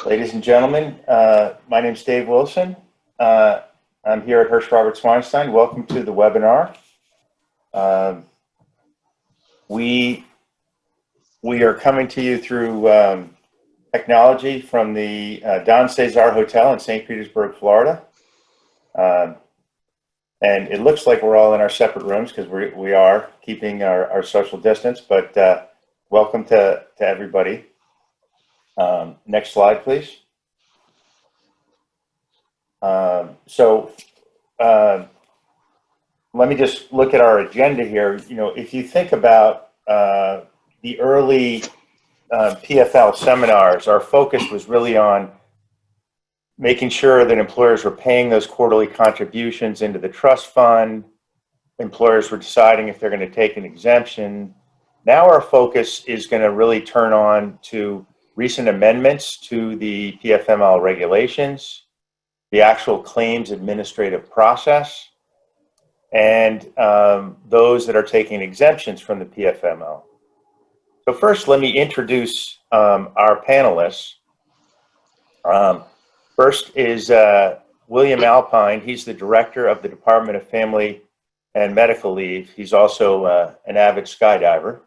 Ladies and gentlemen, my name is Dave Wilson. I'm here at Hirsch Weinstein. Welcome to the webinar. We are coming to you through technology from the Don Cesar Hotel in St. Petersburg, Florida. And it looks like we're all in our separate rooms because we are keeping our social distance, but welcome to everybody. Next slide, please. Let me just look at our agenda here. You know, if you think about the early PFL seminars, our focus was really on making sure that employers were paying those quarterly contributions into the trust fund. Employers were deciding if they're going to take an exemption. Now our focus is going to really turn on to recent amendments to the PFML regulations, the actual claims administrative process, and those that are taking exemptions from the PFML. So first, let me introduce our panelists. First is William Alpine. He's the director of the Department of Family and Medical Leave. He's also an avid skydiver.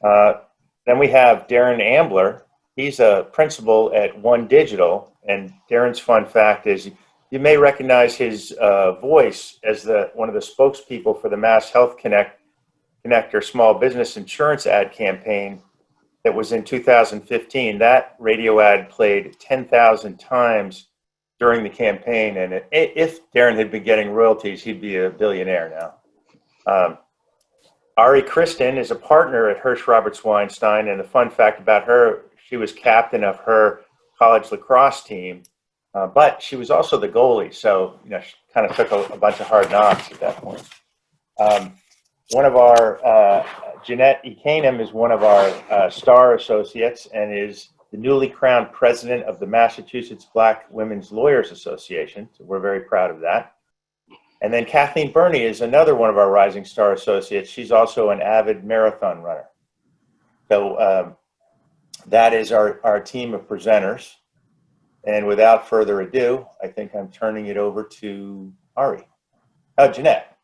Then we have Darren Ambler. He's a principal at OneDigital, and Darren's fun fact is you may recognize his voice as one of the spokespeople for the Mass Health Connector small business insurance ad campaign that was in 2015. That radio ad played 10,000 times during the campaign, and if Darren had been getting royalties, he'd be a billionaire now. Ari Kristen is a partner at Hirsch Weinstein, and the fun fact about her, she was captain of her college lacrosse team, but she was also the goalie, so you know she kind of took a bunch of hard knocks at that point. One of our, Jeanette Ekanem is one of our star associates and is the newly crowned president of the Massachusetts Black Women's Lawyers Association, so we're very proud of that. And then Kathleen Burney is another one of our rising star associates. She's also an avid marathon runner. So that is our team of presenters. And without further ado, I think I'm turning it over to Ari. Oh, Jeanette.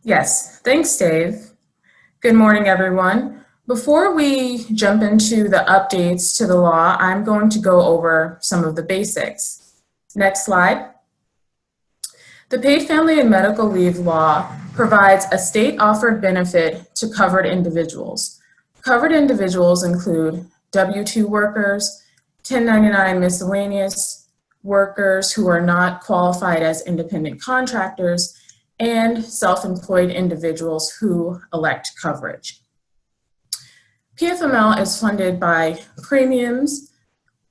Yes, thanks, Dave. Good morning, everyone. Before we jump into the updates to the law, I'm going to go over some of the basics. Next slide. The Paid Family and Medical Leave Law provides a state-offered benefit to covered individuals. Covered individuals include W-2 workers, 1099 miscellaneous workers who are not qualified as independent contractors, and self-employed individuals who elect coverage. PFML is funded by premiums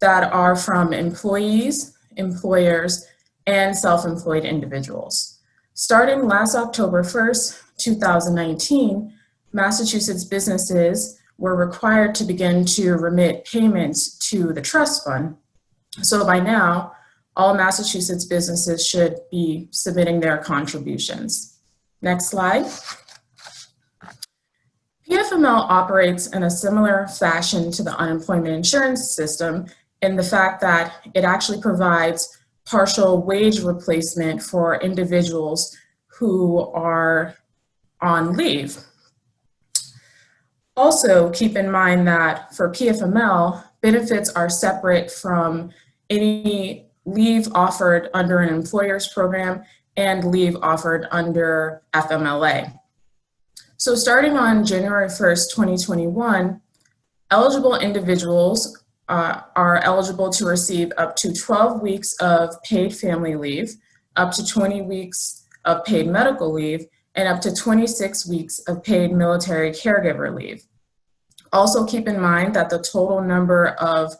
that are from employees, employers, and self-employed individuals. Starting last October 1st, 2019, Massachusetts businesses were required to begin to remit payments to the trust fund. So by now, all Massachusetts businesses should be submitting their contributions. Next slide. PFML operates in a similar fashion to the unemployment insurance system in the fact that it actually provides partial wage replacement for individuals who are on leave. Also, keep in mind that for PFML, benefits are separate from any leave offered under an employer's program and leave offered under FMLA. So starting on January 1st, 2021, eligible individuals are eligible to receive up to 12 weeks of paid family leave, up to 20 weeks of paid medical leave, and up to 26 weeks of paid military caregiver leave. Also keep in mind that the total number of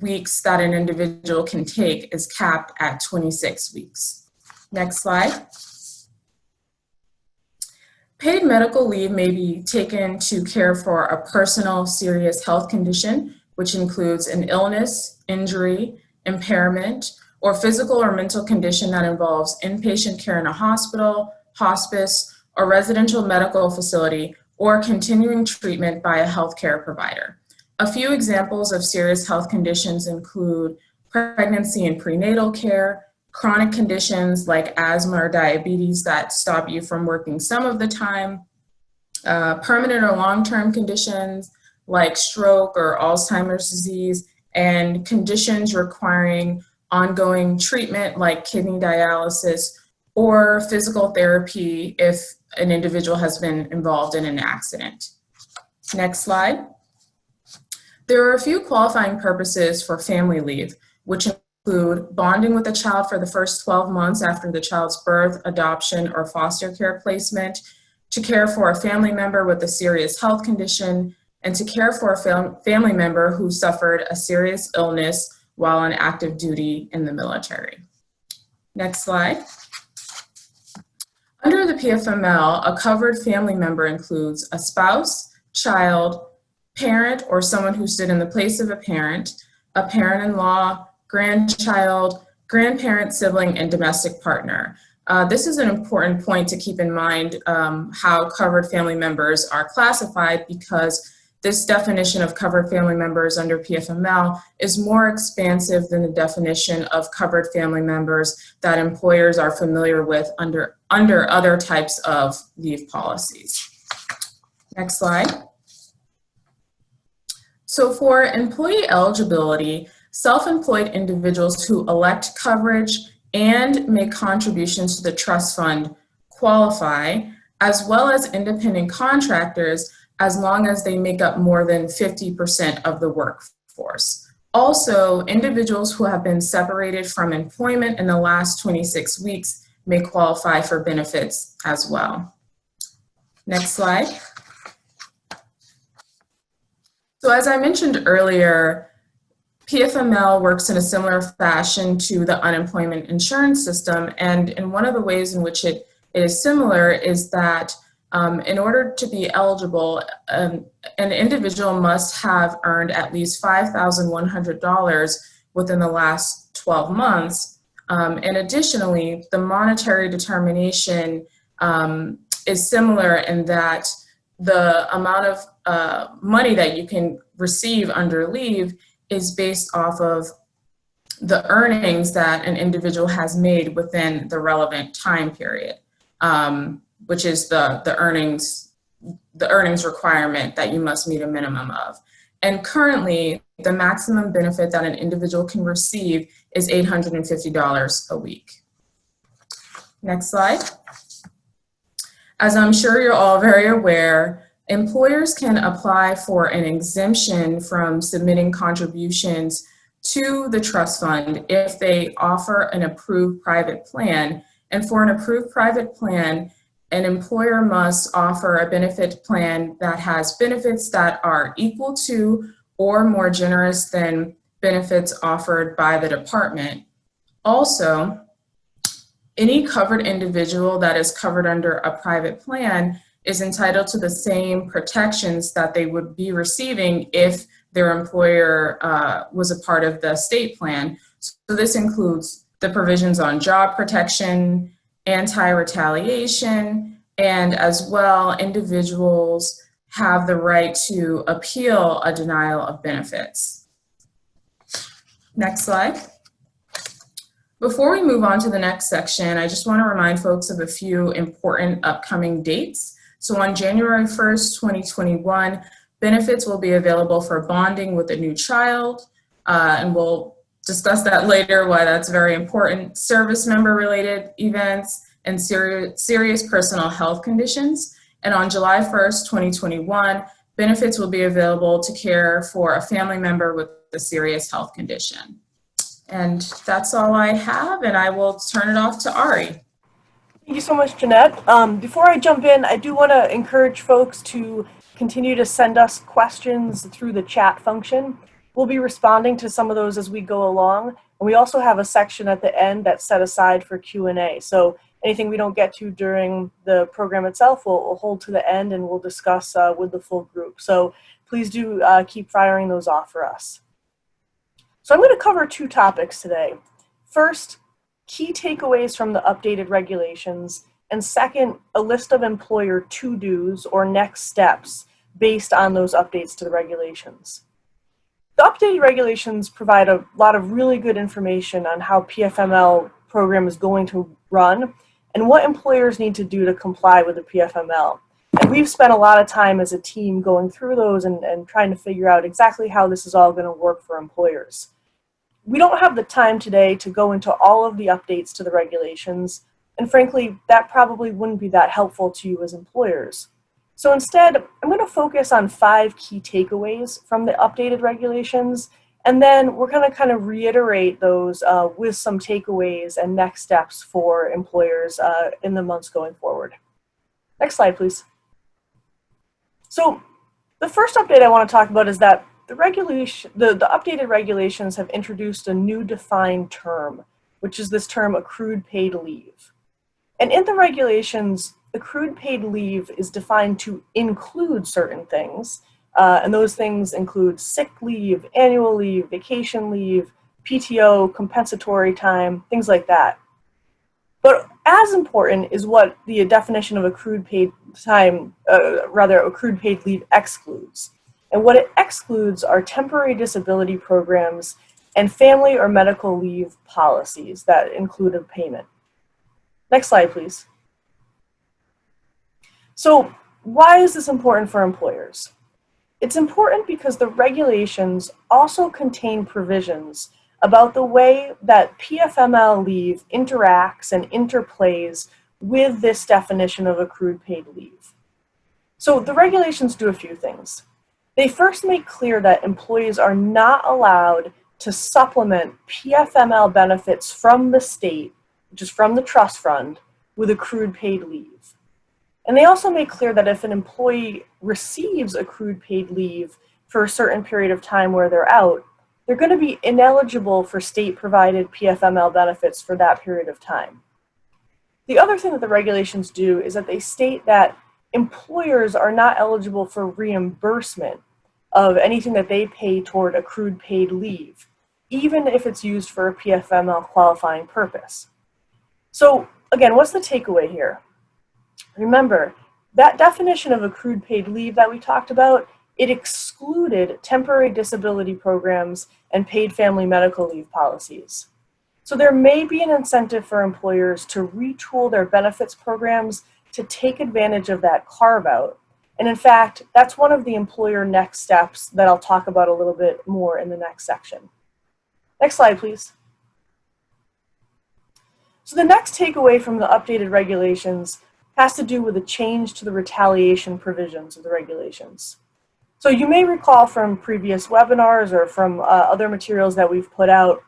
weeks that an individual can take is capped at 26 weeks. Next slide. Paid medical leave may be taken to care for a personal serious health condition, which includes an illness, injury, impairment, or physical or mental condition that involves inpatient care in a hospital, hospice, or residential medical facility, or continuing treatment by a healthcare provider. A few examples of serious health conditions include pregnancy and prenatal care, chronic conditions like asthma or diabetes that stop you from working some of the time, permanent or long-term conditions like stroke or Alzheimer's disease, and conditions requiring ongoing treatment like kidney dialysis or physical therapy if an individual has been involved in an accident. Next slide. There are a few qualifying purposes for family leave, which include bonding with a child for the first 12 months after the child's birth, adoption, or foster care placement, to care for a family member with a serious health condition, and to care for a family member who suffered a serious illness while on active duty in the military. Next slide. Under the PFML, a covered family member includes a spouse, child, parent, or someone who stood in the place of a parent-in-law, grandchild, grandparent, sibling, and domestic partner. This is an important point to keep in mind how covered family members are classified, because this definition of covered family members under PFML is more expansive than the definition of covered family members that employers are familiar with under other types of leave policies. Next slide. So for employee eligibility, self-employed individuals who elect coverage and make contributions to the trust fund qualify, as well as independent contractors, as long as they make up more than 50% of the workforce. Also, individuals who have been separated from employment in the last 26 weeks may qualify for benefits as well. Next slide. So as I mentioned earlier, PFML works in a similar fashion to the unemployment insurance system, and one of the ways in which it is similar is that in order to be eligible, an individual must have earned at least $5,100 within the last 12 months. And additionally, the monetary determination is similar in that the amount of money that you can receive under leave is based off of the earnings that an individual has made within the relevant time period, which is the earnings requirement that you must meet a minimum of. And currently, the maximum benefit that an individual can receive is $850 a week. Next slide. As I'm sure you're all very aware, employers can apply for an exemption from submitting contributions to the trust fund if they offer an approved private plan. And for an approved private plan, an employer must offer a benefit plan that has benefits that are equal to or more generous than benefits offered by the department. Also, any covered individual that is covered under a private plan is entitled to the same protections that they would be receiving if their employer was a part of the state plan. So this includes the provisions on job protection, anti-retaliation, and as well, individuals have the right to appeal a denial of benefits. Next slide. Before we move on to the next section, I just want to remind folks of a few important upcoming dates. So on January 1st, 2021, benefits will be available for bonding with a new child, and we'll discuss that later, why that's very important, service member related events, and serious personal health conditions. And on July 1st, 2021, benefits will be available to care for a family member with a serious health condition. And that's all I have, and I will turn it off to Ari. Thank you so much, Jeanette. Before I jump in, I do want to encourage folks to continue to send us questions through the chat function. We'll be responding to some of those as we go along. And we also have a section at the end that's set aside for Q&A. So anything we don't get to during the program itself, we'll hold to the end and we'll discuss with the full group. So please do keep firing those off for us. So I'm going to cover two topics today. First, key takeaways from the updated regulations, and second, a list of employer to-dos or next steps based on those updates to the regulations. The updated regulations provide a lot of really good information on how PFML program is going to run and what employers need to do to comply with the PFML. And we've spent a lot of time as a team going through those and trying to figure out exactly how this is all going to work for employers. We don't have the time today to go into all of the updates to the regulations, and frankly, that probably wouldn't be that helpful to you as employers. So instead, I'm going to focus on 5 key takeaways from the updated regulations, and then we're going to kind of reiterate those with some takeaways and next steps for employers in the months going forward. Next slide, please. So the first update I want to talk about is that the updated regulations have introduced a new defined term, which is this term accrued paid leave. And in the regulations, accrued paid leave is defined to include certain things, and those things include sick leave, annual leave, vacation leave, PTO, compensatory time, things like that. But as important is what the definition of accrued paid time, accrued paid leave excludes. And what it excludes are temporary disability programs and family or medical leave policies that include a payment. Next slide, please. So why is this important for employers? It's important because the regulations also contain provisions about the way that PFML leave interacts and interplays with this definition of accrued paid leave. So the regulations do a few things. They first make clear that employees are not allowed to supplement PFML benefits from the state, which is from the trust fund, with accrued paid leave. And they also make clear that if an employee receives accrued paid leave for a certain period of time where they're out, they're going to be ineligible for state-provided PFML benefits for that period of time. The other thing that the regulations do is that they state that employers are not eligible for reimbursement of anything that they pay toward accrued paid leave, even if it's used for a PFML qualifying purpose. So again, what's the takeaway here? Remember, that definition of accrued paid leave that we talked about, it excluded temporary disability programs and paid family medical leave policies. So there may be an incentive for employers to retool their benefits programs to take advantage of that carve-out. And in fact, that's one of the employer next steps that I'll talk about a little bit more in the next section. Next slide, please. So the next takeaway from the updated regulations has to do with a change to the retaliation provisions of the regulations. So you may recall from previous webinars or from other materials that we've put out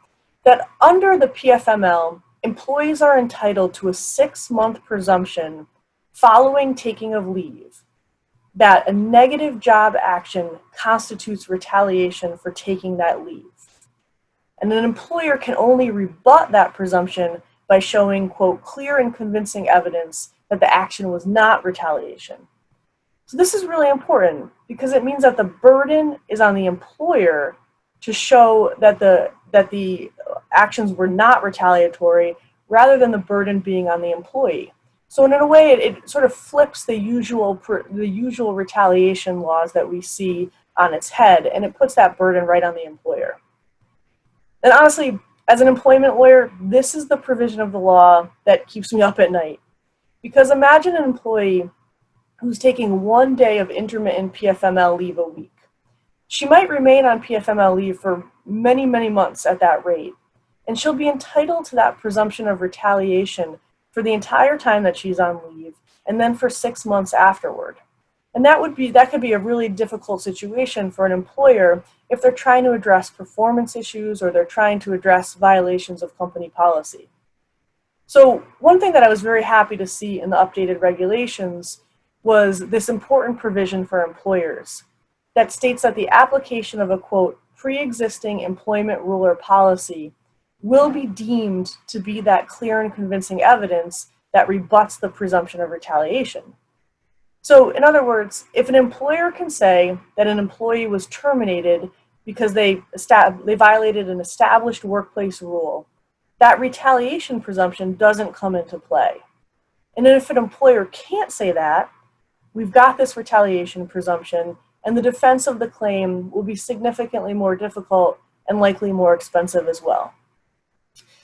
that under the PFML, employees are entitled to a 6-month presumption following taking of leave that a negative job action constitutes retaliation for taking that leave. And an employer can only rebut that presumption by showing, quote, clear and convincing evidence that the action was not retaliation. So this is really important because it means that the burden is on the employer to show that the actions were not retaliatory rather than the burden being on the employee. So in a way, it sort of flips the usual retaliation laws that we see on its head, and it puts that burden right on the employer. And honestly, as an employment lawyer, this is the provision of the law that keeps me up at night. Because imagine an employee who's taking 1 day of intermittent PFML leave a week. She might remain on PFML leave for many, many months at that rate, and she'll be entitled to that presumption of retaliation for the entire time that she's on leave, and then for 6 months afterward. And that could be a really difficult situation for an employer if they're trying to address performance issues or they're trying to address violations of company policy. So one thing that I was very happy to see in the updated regulations was this important provision for employers that states that the application of a, quote, pre-existing employment rule or policy will be deemed to be that clear and convincing evidence that rebuts the presumption of retaliation. So in other words, if an employer can say that an employee was terminated because they violated an established workplace rule, that retaliation presumption doesn't come into play. And if an employer can't say that, we've got this retaliation presumption, and the defense of the claim will be significantly more difficult and likely more expensive as well.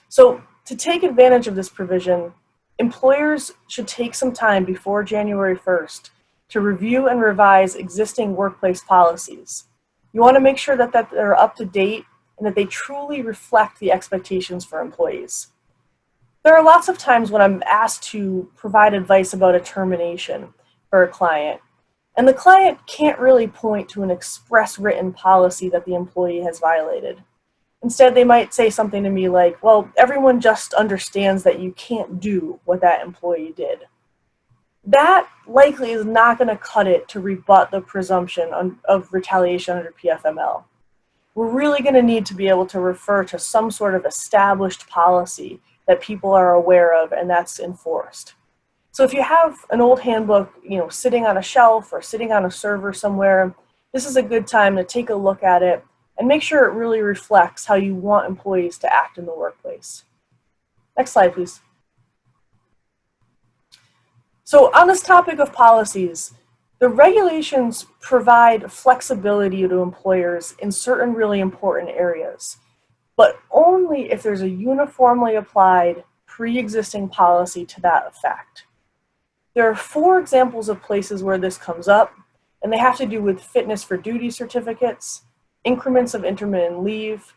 So to take advantage of this provision, employers should take some time before January 1st to review and revise existing workplace policies. You want to make sure that they're up to date and that they truly reflect the expectations for employees. There are lots of times when I'm asked to provide advice about a termination for a client, and the client can't really point to an express written policy that the employee has violated. Instead, they might say something to me like, well, everyone just understands that you can't do what that employee did. That likely is not going to cut it to rebut the presumption of retaliation under PFML. We're really going to need to be able to refer to some sort of established policy that people are aware of and that's enforced. So if you have an old handbook, sitting on a shelf or sitting on a server somewhere, this is a good time to take a look at it and make sure it really reflects how you want employees to act in the workplace. Next slide, please. So on this topic of policies, the regulations provide flexibility to employers in certain really important areas, but only if there's a uniformly applied pre-existing policy to that effect. There are 4 examples of places where this comes up, and they have to do with fitness for duty certificates, increments of intermittent leave,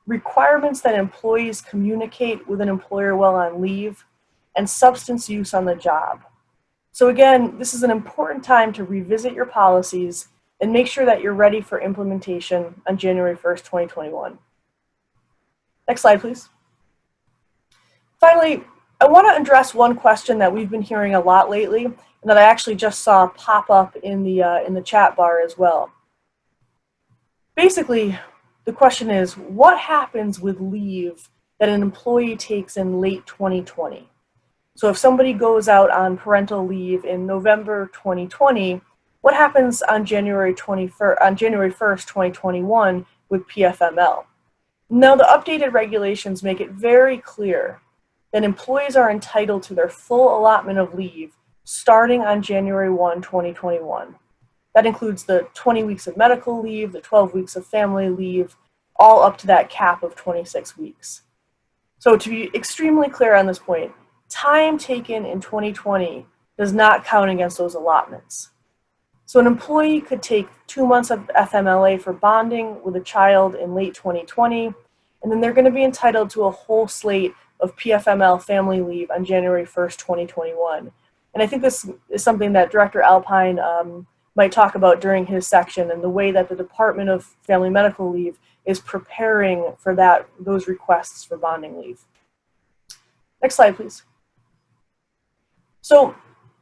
requirements that employees communicate with an employer while on leave, and substance use on the job. So again, this is an important time to revisit your policies and make sure that you're ready for implementation on January 1st, 2021. Next slide, please. Finally, I want to address one question that we've been hearing a lot lately and that I actually just saw pop up in the chat bar as well. Basically, the question is, what happens with leave that an employee takes in late 2020? So if somebody goes out on parental leave in November 2020, what happens on January 1st, 2021 with PFML? Now, the updated regulations make it very clear that employees are entitled to their full allotment of leave starting on January 1, 2021. That includes the 20 weeks of medical leave, the 12 weeks of family leave, all up to that cap of 26 weeks. So to be extremely clear on this point, time taken in 2020 does not count against those allotments. So an employee could take 2 months of FMLA for bonding with a child in late 2020, and then they're going to be entitled to a whole slate of PFML family leave on January 1st, 2021. And I think this is something that Director Alpine might talk about during his section, and the way that the Department of Family Medical Leave is preparing for those requests for bonding leave. Next slide, please. So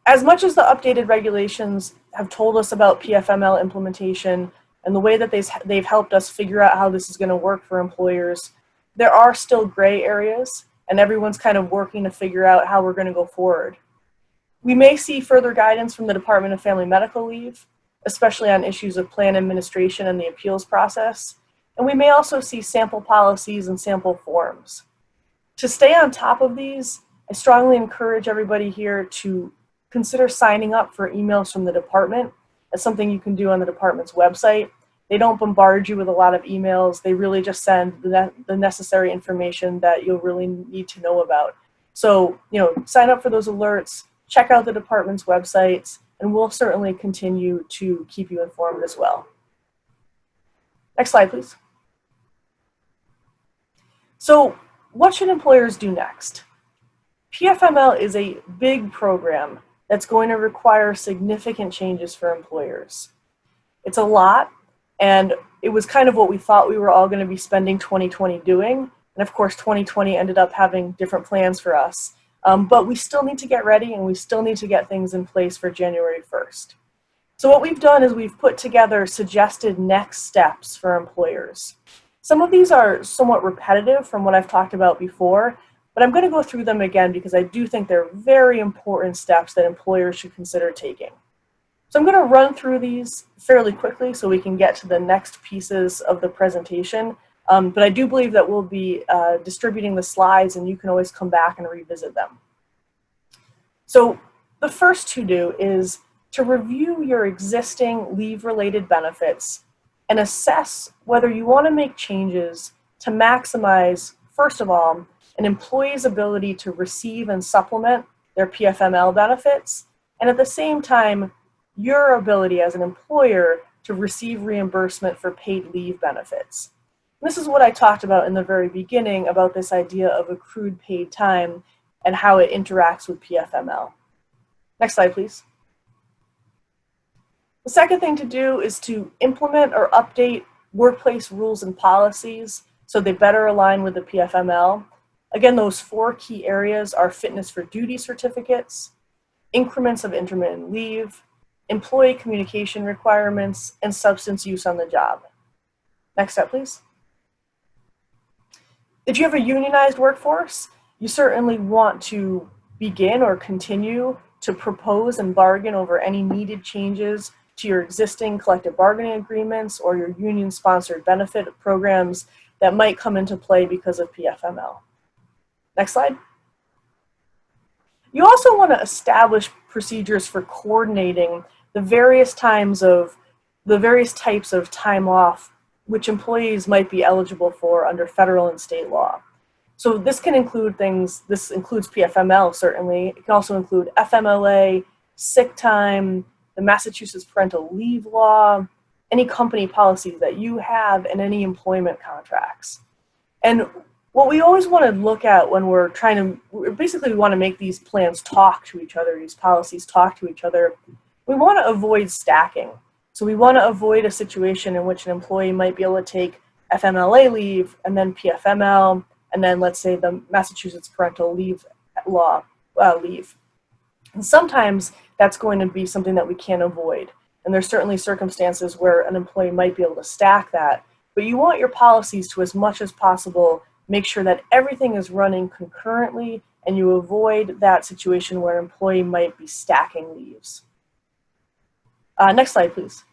as much as the updated regulations have told us about PFML implementation and the way that they've helped us figure out how this is going to work for employers, there are still gray areas, and everyone's kind of working to figure out how we're going to go forward. We may see further guidance from the Department of Family Medical Leave, especially on issues of plan administration and the appeals process, and we may also see sample policies and sample forms. To stay on top of these, I strongly encourage everybody here to consider signing up for emails from the department. That's something you can do on the department's website. They don't bombard you with a lot of emails. They really just send the necessary information that you'll really need to know about. So, sign up for those alerts, check out the department's websites, and we'll certainly continue to keep you informed as well. Next slide, please. So, what should employers do next? PFML is a big program that's going to require significant changes for employers. It's a lot, and it was kind of what we thought we were all going to be spending 2020 doing. And of course, 2020 ended up having different plans for us. But we still need to get ready, and we still need to get things in place for January 1st. So what we've done is we've put together suggested next steps for employers. Some of these are somewhat repetitive from what I've talked about before, but I'm going to go through them again because I do think they're very important steps that employers should consider taking. So I'm going to run through these fairly quickly so we can get to the next pieces of the presentation. But I do believe that we'll be distributing the slides, and you can always come back and revisit them. So the first to do is to review your existing leave-related benefits and assess whether you want to make changes to maximize, first of all, an employee's ability to receive and supplement their PFML benefits, and at the same time, your ability as an employer to receive reimbursement for paid leave benefits. This is what I talked about in the very beginning about this idea of accrued paid time and how it interacts with PFML. Next slide, please. The second thing to do is to implement or update workplace rules and policies so they better align with the PFML. Again, those 4 key areas are fitness for duty certificates, increments of intermittent leave, employee communication requirements, and substance use on the job. Next step, please. If you have a unionized workforce, you certainly want to begin or continue to propose and bargain over any needed changes to your existing collective bargaining agreements or your union-sponsored benefit programs that might come into play because of PFML. Next slide. You also want to establish procedures for coordinating the various types of time off which employees might be eligible for under federal and state law. So this can include things, this includes PFML certainly, it can also include FMLA, sick time, the Massachusetts parental leave law, any company policies that you have, and any employment contracts. And what we always want to look at when we're we want to make these plans talk to each other, these policies talk to each other, we want to avoid stacking. So we want to avoid a situation in which an employee might be able to take FMLA leave and then PFML, and then let's say the Massachusetts parental leave law leave. And sometimes that's going to be something that we can't avoid. And there's certainly circumstances where an employee might be able to stack that. But you want your policies to, as much as possible, make sure that everything is running concurrently and you avoid that situation where an employee might be stacking leaves. Next slide, please.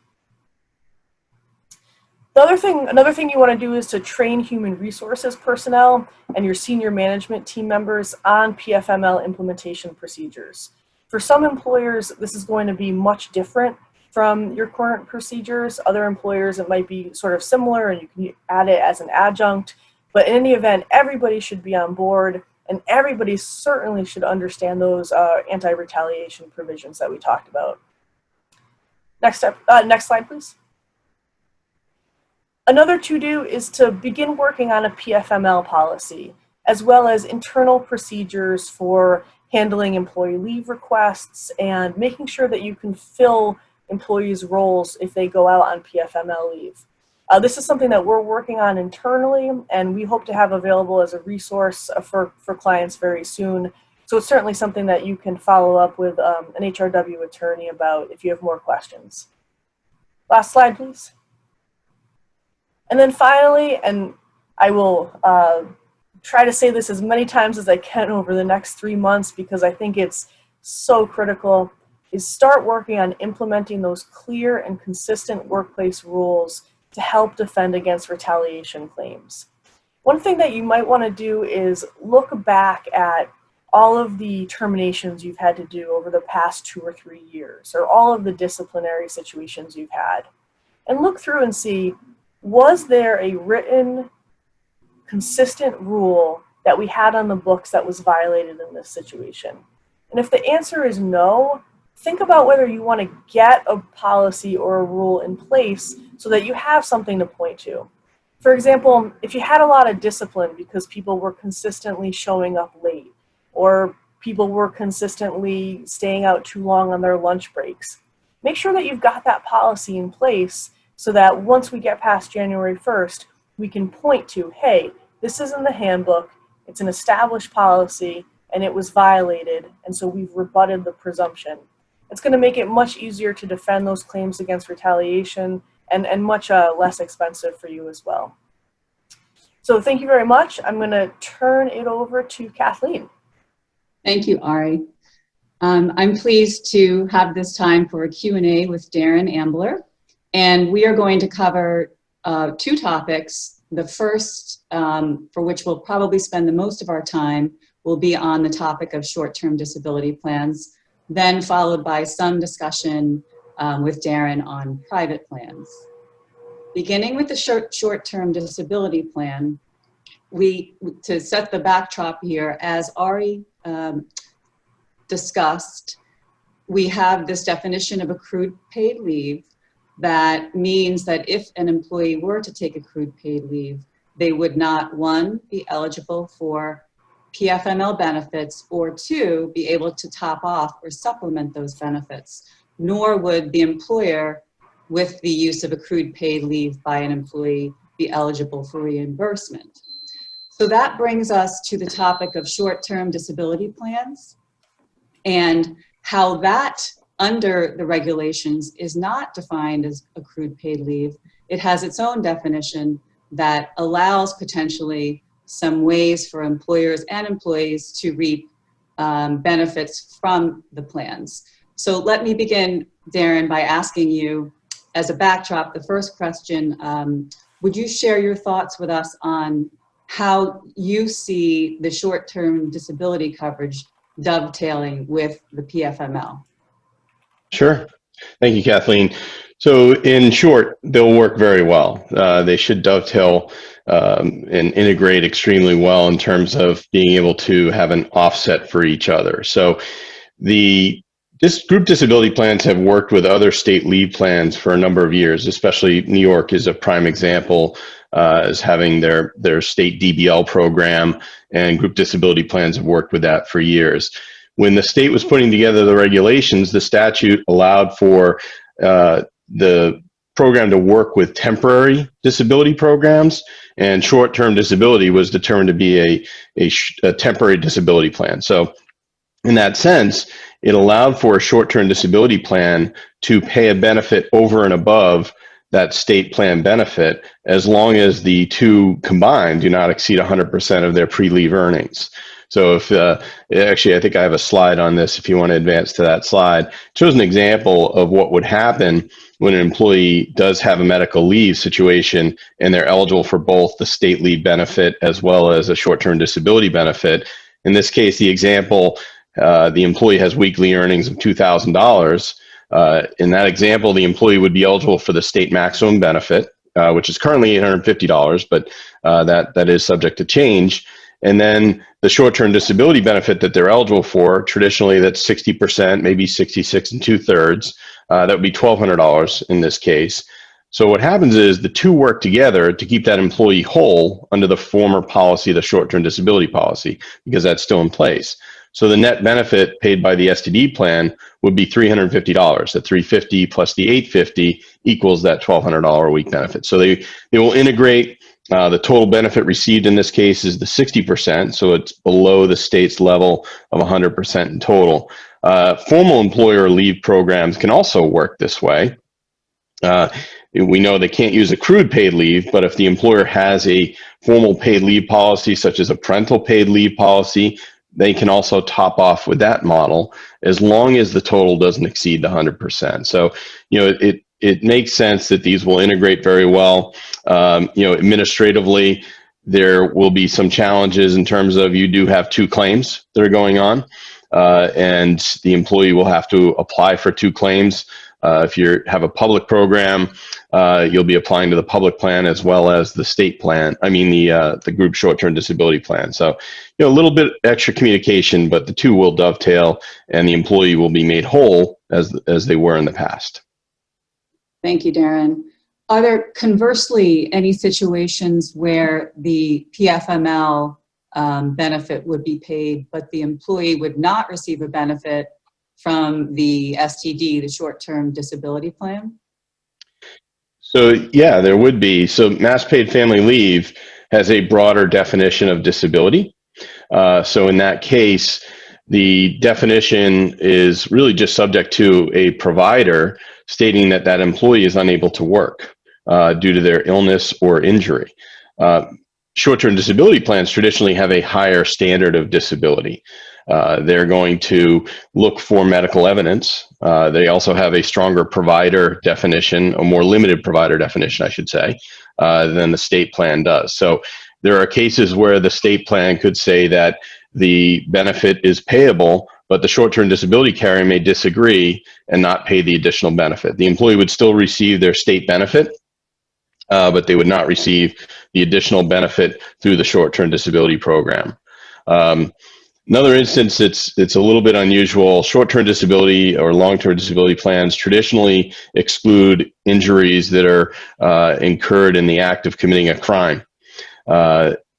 Another thing you want to do is to train human resources personnel and your senior management team members on PFML implementation procedures. For some employers, this is going to be much different from your current procedures. Other employers, it might be sort of similar and you can add it as an adjunct. But in any event, everybody should be on board and everybody certainly should understand those anti-retaliation provisions that we talked about. Next slide, please. Another to-do is to begin working on a PFML policy, as well as internal procedures for handling employee leave requests and making sure that you can fill employees' roles if they go out on PFML leave. This is something that we're working on internally, and we hope to have available as a resource for clients very soon. So it's certainly something that you can follow up with an HRW attorney about if you have more questions. Last slide, please. And then finally, and I will try to say this as many times as I can over the next 3 months because I think it's so critical, is start working on implementing those clear and consistent workplace rules to help defend against retaliation claims. One thing that you might want to do is look back at all of the terminations you've had to do over the past 2 or 3 years, or all of the disciplinary situations you've had, and look through and see, was there a written, consistent rule that we had on the books that was violated in this situation? And if the answer is no, think about whether you want to get a policy or a rule in place so that you have something to point to. For example, if you had a lot of discipline because people were consistently showing up late, or people were consistently staying out too long on their lunch breaks, make sure that you've got that policy in place so that once we get past January 1st, we can point to, hey, this is in the handbook, it's an established policy, and it was violated, and so we've rebutted the presumption. It's going to make it much easier to defend those claims against retaliation and much less expensive for you as well. So thank you very much. I'm going to turn it over to Kathleen. Thank you, Ari. I'm pleased to have this time for a Q&A with Darren Ambler. And we are going to cover 2 topics. The first, for which we'll probably spend the most of our time, will be on the topic of short-term disability plans. then followed by some discussion with Darren on private plans. Beginning with the short-term disability plan, to set the backdrop here, as Ari discussed, we have this definition of accrued paid leave that means that if an employee were to take accrued paid leave, they would not, one, be eligible for PFML benefits, or two, be able to top off or supplement those benefits, nor would the employer, with the use of accrued paid leave by an employee, be eligible for reimbursement. So that brings us to the topic of short-term disability plans and how that, under the regulations, is not defined as accrued paid leave. It has its own definition that allows potentially some ways for employers and employees to reap benefits from the plans. So let me begin, Darren, by asking you, as a backdrop, the first question, would you share your thoughts with us on how you see the short-term disability coverage dovetailing with the PFML? Sure. Thank you, Kathleen. So in short, they'll work very well. They should dovetail and integrate extremely well in terms of being able to have an offset for each other. So group disability plans have worked with other state leave plans for a number of years, especially New York is a prime example as having their state DBL program, and group disability plans have worked with that for years. When the state was putting together the regulations, the statute allowed for the program to work with temporary disability programs, and short-term disability was determined to be a temporary disability plan. So in that sense, it allowed for a short-term disability plan to pay a benefit over and above that state plan benefit, as long as the two combined do not exceed 100% of their pre-leave earnings. So if, actually, I think I have a slide on this if you want to advance to that slide. It shows an example of what would happen when an employee does have a medical leave situation and they're eligible for both the state leave benefit as well as a short-term disability benefit. In this case, the example, the employee has weekly earnings of $2,000. In that example, the employee would be eligible for the state maximum benefit, which is currently $850, but that is subject to change. And then the short-term disability benefit that they're eligible for, traditionally that's 60%, maybe 66 2/3, that would be $1,200 in this case. So what happens is the two work together to keep that employee whole under the former policy, the short-term disability policy, because that's still in place. So the net benefit paid by the STD plan would be $350. The $350 plus the $850 equals that $1,200 a week benefit. So they will integrate. The total benefit received in this case is the 60%, so it's below the state's level of 100% in total. Formal employer leave programs can also work this way. We know they can't use accrued paid leave, but if the employer has a formal paid leave policy, such as a parental paid leave policy, they can also top off with that model as long as the total doesn't exceed the 100%. So, it makes sense that these will integrate very well. Administratively, there will be some challenges in terms of you do have two claims that are going on, and the employee will have to apply for two claims. If you have a public program, you'll be applying to the public plan as well as the state plan. The group short-term disability plan. So, a little bit extra communication, but the two will dovetail, and the employee will be made whole as they were in the past. Thank you, Darren. Are there, conversely, any situations where the PFML benefit would be paid, but the employee would not receive a benefit from the STD, the short-term disability plan? So yeah, there would be. So mass paid family leave has a broader definition of disability. So in that case, the definition is really just subject to a provider stating that that employee is unable to work due to their illness or injury. Short-term disability plans traditionally have a higher standard of disability. They're going to look for medical evidence. They also have a stronger provider definition, a more limited provider definition, I should say, than the state plan does. So there are cases where the state plan could say that the benefit is payable but the short-term disability carrier may disagree and not pay the additional benefit. The employee would still receive their state benefit, but they would not receive the additional benefit through the short-term disability program. Another instance, it's a little bit unusual. Short-term disability or long-term disability plans traditionally exclude injuries that are incurred in the act of committing a crime.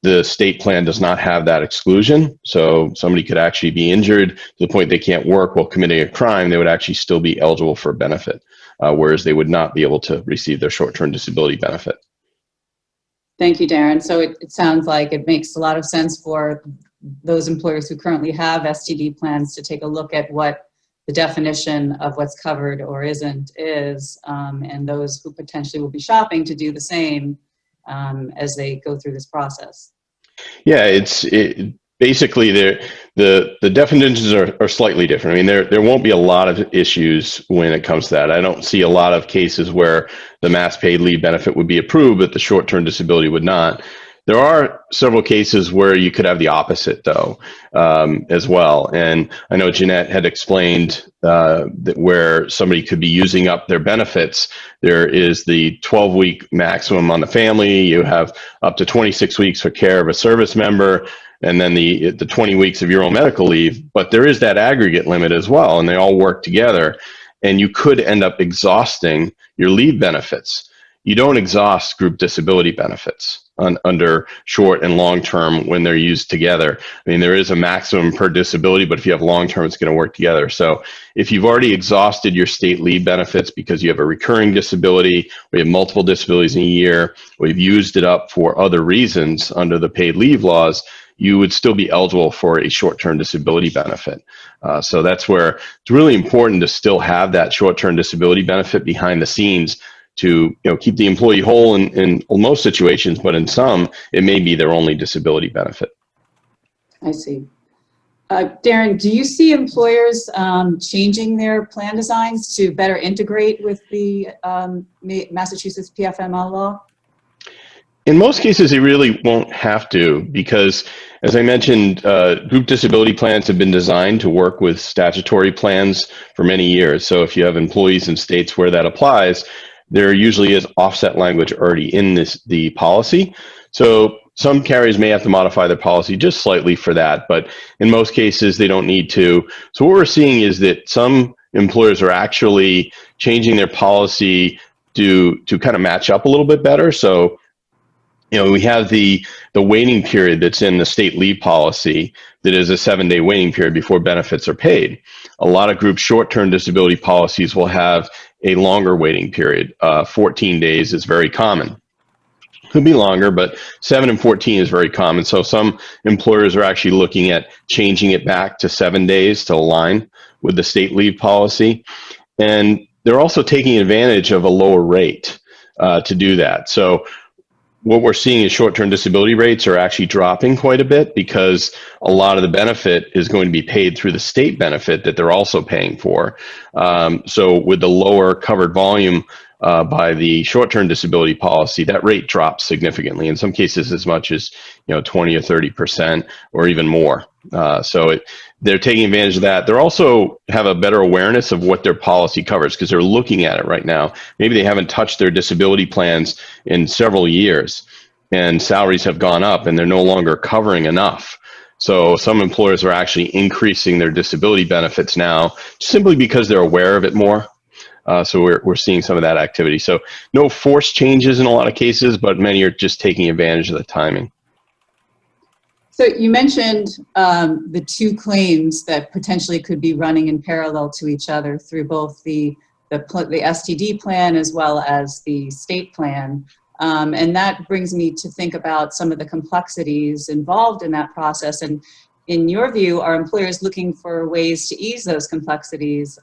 The state plan does not have that exclusion, so somebody could actually be injured to the point they can't work while committing a crime. They would actually still be eligible for a benefit, whereas they would not be able to receive their short-term disability benefit. Thank you, Darren. So it sounds like it makes a lot of sense for those employers who currently have STD plans to take a look at what the definition of what's covered or isn't is, and those who potentially will be shopping to do the same as they go through this process. Yeah, basically the definitions are slightly different. I mean, there won't be a lot of issues when it comes to that. I don't see a lot of cases where the mass paid leave benefit would be approved, but the short-term disability would not. There are several cases where you could have the opposite, though, as well. And I know Jeanette had explained that where somebody could be using up their benefits, there is the 12-week maximum on the family. You have up to 26 weeks for care of a service member, and then the 20 weeks of your own medical leave. But there is that aggregate limit as well, and they all work together. And you could end up exhausting your leave benefits. You don't exhaust group disability benefits under short and long term when they're used together. I mean, there is a maximum per disability, but if you have long term, it's going to work together. So if you've already exhausted your state leave benefits because you have a recurring disability, or you have multiple disabilities in a year, or you've used it up for other reasons under the paid leave laws, you would still be eligible for a short-term disability benefit. So that's where it's really important to still have that short-term disability benefit behind the scenes to keep the employee whole in most situations, but in some, it may be their only disability benefit. I see. Darren, do you see employers changing their plan designs to better integrate with the Massachusetts PFML law? In most cases, they really won't have to because, as I mentioned, group disability plans have been designed to work with statutory plans for many years. So if you have employees in states where that applies, there usually is offset language already in the policy. So some carriers may have to modify their policy just slightly for that, but in most cases, they don't need to. So what we're seeing is that some employers are actually changing their policy to kind of match up a little bit better. So we have the waiting period that's in the state leave policy that is a 7-day waiting period before benefits are paid. A lot of group short-term disability policies will have a longer waiting period. 14 days is very common. Could be longer, but 7 and 14 is very common. So some employers are actually looking at changing it back to 7 days to align with the state leave policy. And they're also taking advantage of a lower rate to do that. So what we're seeing is short-term disability rates are actually dropping quite a bit because a lot of the benefit is going to be paid through the state benefit that they're also paying for. So with the lower covered volume by the short-term disability policy, that rate drops significantly. In some cases, as much as 20 or 30% or even more. So they're taking advantage of that. They're also have a better awareness of what their policy covers because they're looking at it right now. Maybe they haven't touched their disability plans in several years and salaries have gone up and they're no longer covering enough. So some employers are actually increasing their disability benefits now simply because they're aware of it more. So we're seeing some of that activity. So no forced changes in a lot of cases, but many are just taking advantage of the timing. So you mentioned the two claims that potentially could be running in parallel to each other through both the STD plan as well as the state plan. And that brings me to think about some of the complexities involved in that process. And in your view, are employers looking for ways to ease those complexities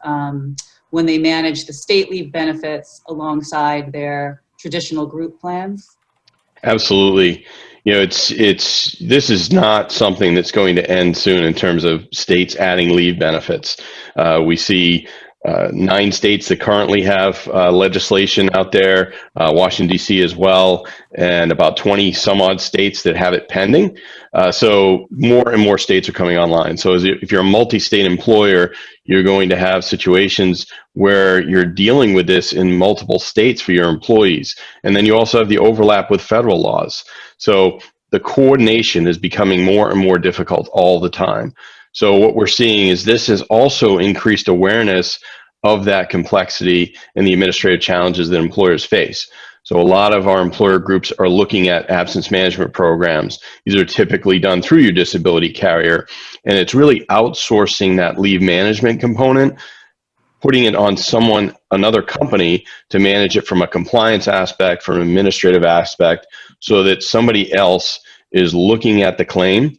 when they manage the state leave benefits alongside their traditional group plans? Absolutely. This is not something that's going to end soon in terms of states adding leave benefits. We see 9 states that currently have legislation out there, Washington, D.C. as well, and about 20 some odd states that have it pending. So more and more states are coming online. So if you're a multi-state employer, you're going to have situations where you're dealing with this in multiple states for your employees. And then you also have the overlap with federal laws. So the coordination is becoming more and more difficult all the time. So what we're seeing is this has also increased awareness of that complexity and the administrative challenges that employers face. So a lot of our employer groups are looking at absence management programs. These are typically done through your disability carrier, and it's really outsourcing that leave management component, putting it on another company to manage it from a compliance aspect, from an administrative aspect, so that somebody else is looking at the claim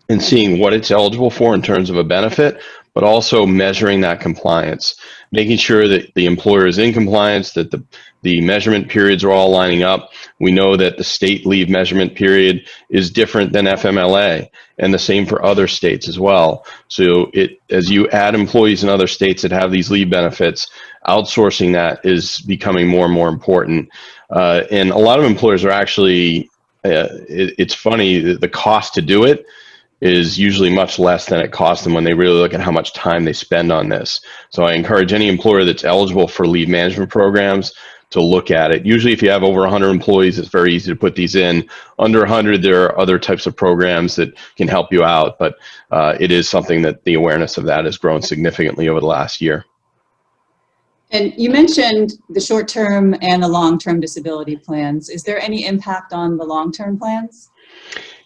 and seeing what it's eligible for in terms of a benefit, but also measuring that compliance, making sure that the employer is in compliance, that the measurement periods are all lining up. We know that the state leave measurement period is different than FMLA, and the same for other states as well. So as you add employees in other states that have these leave benefits, outsourcing that is becoming more and more important. And a lot of employers are actually, it's funny, the cost to do it is usually much less than it costs them when they really look at how much time they spend on this. So I encourage any employer that's eligible for leave management programs to look at it. Usually if you have over 100 employees, it's very easy to put these in. Under 100, there are other types of programs that can help you out, but it is something that the awareness of that has grown significantly over the last year. And you mentioned the short-term and the long-term disability plans. Is there any impact on the long-term plans?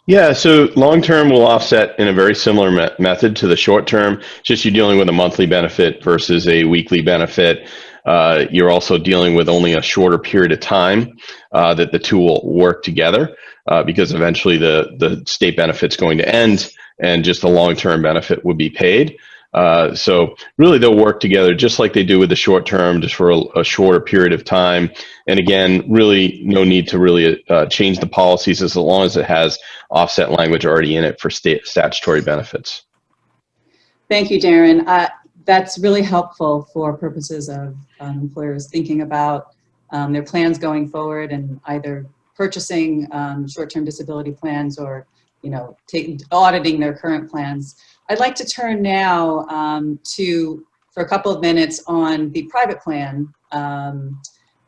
Yeah, so long-term will offset in a very similar method to the short-term. Just you're dealing with a monthly benefit versus a weekly benefit. You're also dealing with only a shorter period of time that the two will work together because eventually the state benefit's going to end and just the long-term benefit would be paid. So really they'll work together just like they do with the short term, just for a shorter period of time. And again, really no need to really change the policies as long as it has offset language already in it for state statutory benefits. Thank you, Darren. That's really helpful for purposes of employers thinking about their plans going forward and either purchasing short-term disability plans or, you know, auditing their current plans. I'd like to turn now for a couple of minutes on the private plan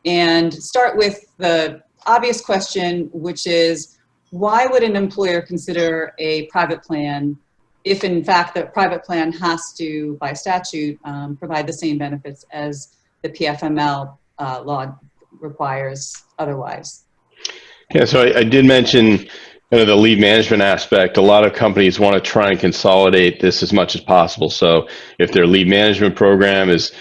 and start with the obvious question, which is, why would an employer consider a private plan if in fact the private plan has to, by statute, provide the same benefits as the PFML law requires otherwise? Yeah, so I did mention the leave management aspect. A lot of companies want to try and consolidate this as much as possible. So if their leave management program is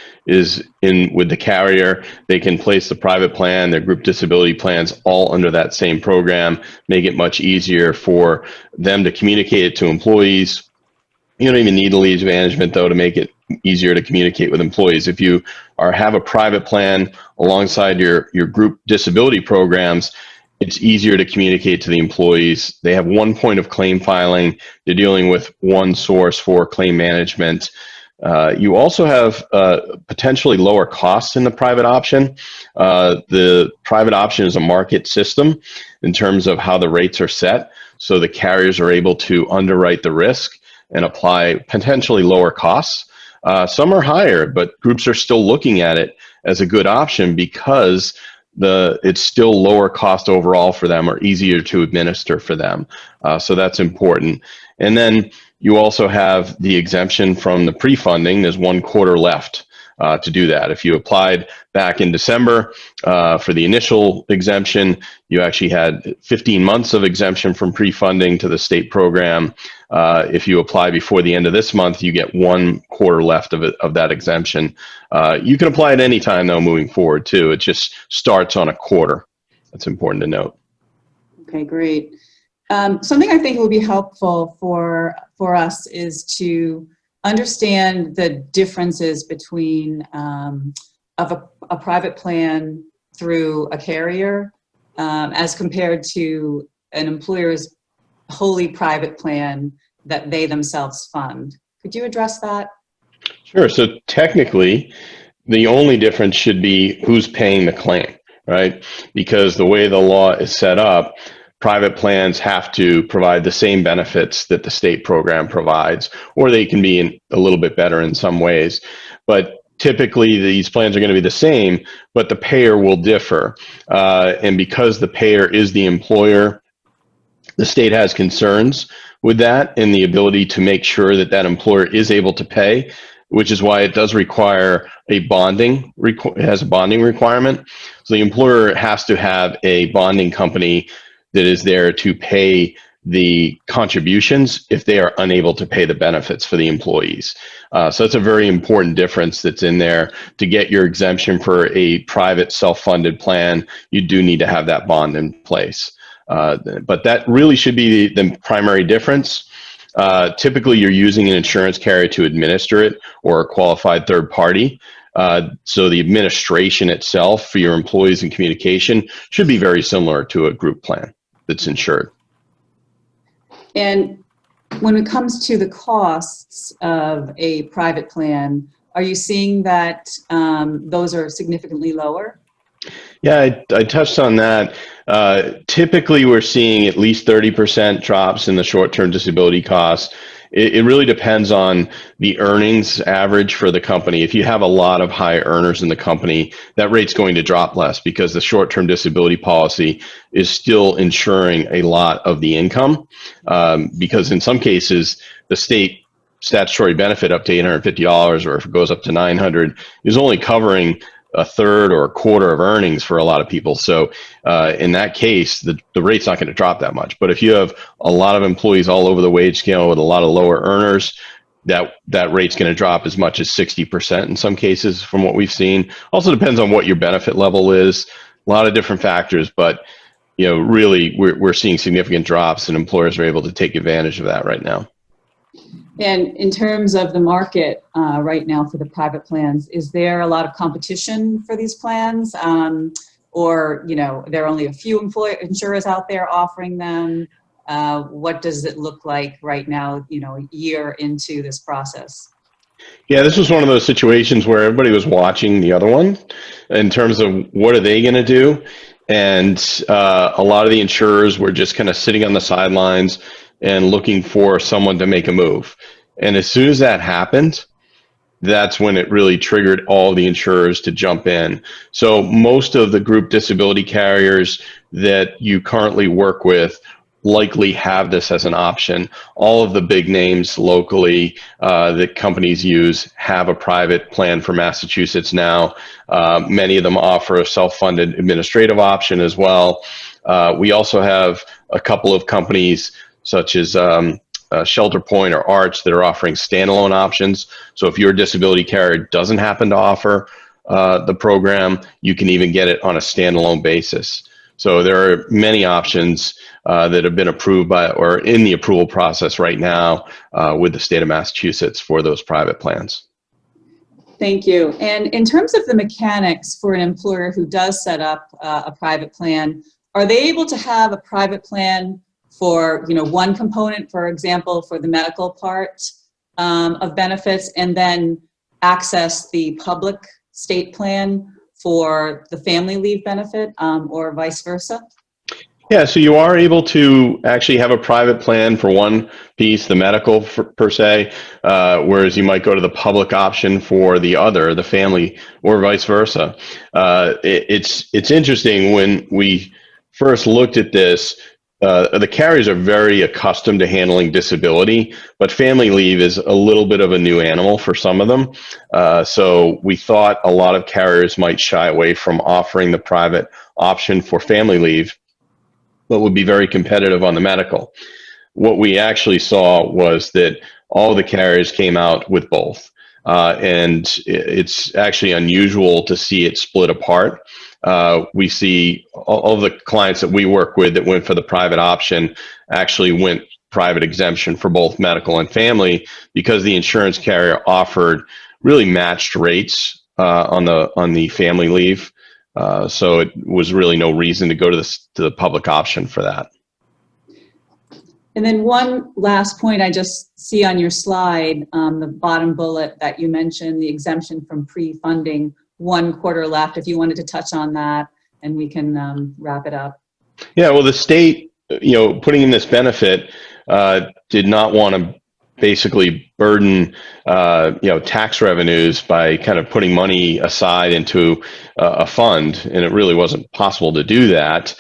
in with the carrier, they can place the private plan, their group disability plans all under that same program, make it much easier for them to communicate it to employees. You don't even need the leave management though to make it easier to communicate with employees. If you have a private plan alongside your group disability programs, it's easier to communicate to the employees. They have one point of claim filing. They're dealing with one source for claim management. You also have potentially lower costs in the private option. The private option is a market system in terms of how the rates are set. So the carriers are able to underwrite the risk and apply potentially lower costs. Some are higher, but groups are still looking at it as a good option because it's still lower cost overall for them or easier to administer for them. So that's important. And then you also have the exemption from the pre-funding. There's 1 quarter left to do that. If you applied back in December for the initial exemption, you actually had 15 months of exemption from pre-funding to the state program. If you apply before the end of this month, you get 1 quarter left of that exemption. You can apply at any time though moving forward too. It just starts on a quarter. That's important to note. Okay, great. Something I think will be helpful for us is to understand the differences between of a private plan through a carrier as compared to an employer's wholly private plan that they themselves fund. Could you address that? Sure. So technically, the only difference should be who's paying the claim, right? Because the way the law is set up, private plans have to provide the same benefits that the state program provides, or they can be a little bit better in some ways. But typically, these plans are going to be the same, but the payer will differ. And because the payer is the employer, the state has concerns with that and the ability to make sure that that employer is able to pay, which is why it does require a bonding, it has a bonding requirement. So the employer has to have a bonding company that is there to pay the contributions if they are unable to pay the benefits for the employees. So it's a very important difference that's in there. To get your exemption for a private self-funded plan, you do need to have that bond in place. But that really should be the primary difference. Typically, you're using an insurance carrier to administer it or a qualified third party. So the administration itself for your employees and communication should be very similar to a group plan that's insured. And when it comes to the costs of a private plan, are you seeing that those are significantly lower? Yeah, I touched on that. Typically, we're seeing at least 30% drops in the short-term disability costs. It really depends on the earnings average for the company. If you have a lot of high earners in the company, that rate's going to drop less because the short-term disability policy is still insuring a lot of the income. Because in some cases, the state statutory benefit up to $850, or if it goes up to $900, is only covering a third or a quarter of earnings for a lot of people. So in that case, the rate's not going to drop that much. But if you have a lot of employees all over the wage scale with a lot of lower earners, that rate's going to drop as much as 60% in some cases from what we've seen. Also depends on what your benefit level is, a lot of different factors, but you know, really we're seeing significant drops and employers are able to take advantage of that right now. And in terms of the market right now for the private plans, is there a lot of competition for these plans? Or, you know, there are only a few insurers out there offering them? What does it look like right now, you know, a year into this process? Yeah, this was one of those situations where everybody was watching the other one in terms of what are they going to do? And a lot of the insurers were just kind of sitting on the sidelines and looking for someone to make a move. And as soon as that happened, that's when it really triggered all the insurers to jump in. So most of the group disability carriers that you currently work with likely have this as an option. All of the big names locally that companies use have a private plan for Massachusetts now. Many of them offer a self-funded administrative option as well. We also have a couple of companies such as Shelter Point or Arch that are offering standalone options. So if your disability carrier doesn't happen to offer the program, you can even get it on a standalone basis. So there are many options that have been approved by or in the approval process right now with the state of Massachusetts for those private plans. Thank you. And in terms of the mechanics for an employer who does set up a private plan, are they able to have a private plan for, you know, one component, for example, for the medical part of benefits, and then access the public state plan for the family leave benefit, or vice versa? Yeah, so you are able to actually have a private plan for one piece, the medical per se, whereas you might go to the public option for the other, the family, or vice versa. It's interesting when we first looked at this. The carriers are very accustomed to handling disability, but family leave is a little bit of a new animal for some of them. So we thought a lot of carriers might shy away from offering the private option for family leave, but would be very competitive on the medical. What we actually saw was that all the carriers came out with both. And it's actually unusual to see it split apart. We see all of the clients that we work with that went for the private option actually went private exemption for both medical and family because the insurance carrier offered really matched rates on the family leave. So it was really no reason to go to the public option for that. And then one last point I just see on your slide, the bottom bullet that you mentioned, the exemption from pre-funding, 1 quarter left, if you wanted to touch on that, and we can wrap it up. Yeah, well, the state, putting in this benefit did not want to basically burden, tax revenues by kind of putting money aside into a fund, and it really wasn't possible to do that.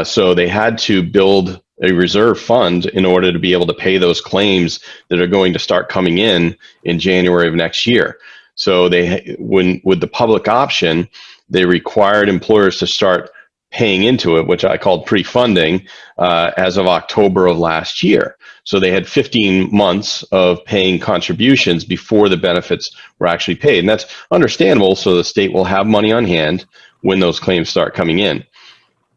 So they had to build a reserve fund in order to be able to pay those claims that are going to start coming in January of next year. So with the public option, they required employers to start paying into it, which I called pre-funding, as of October of last year. So they had 15 months of paying contributions before the benefits were actually paid. And that's understandable, so the state will have money on hand when those claims start coming in.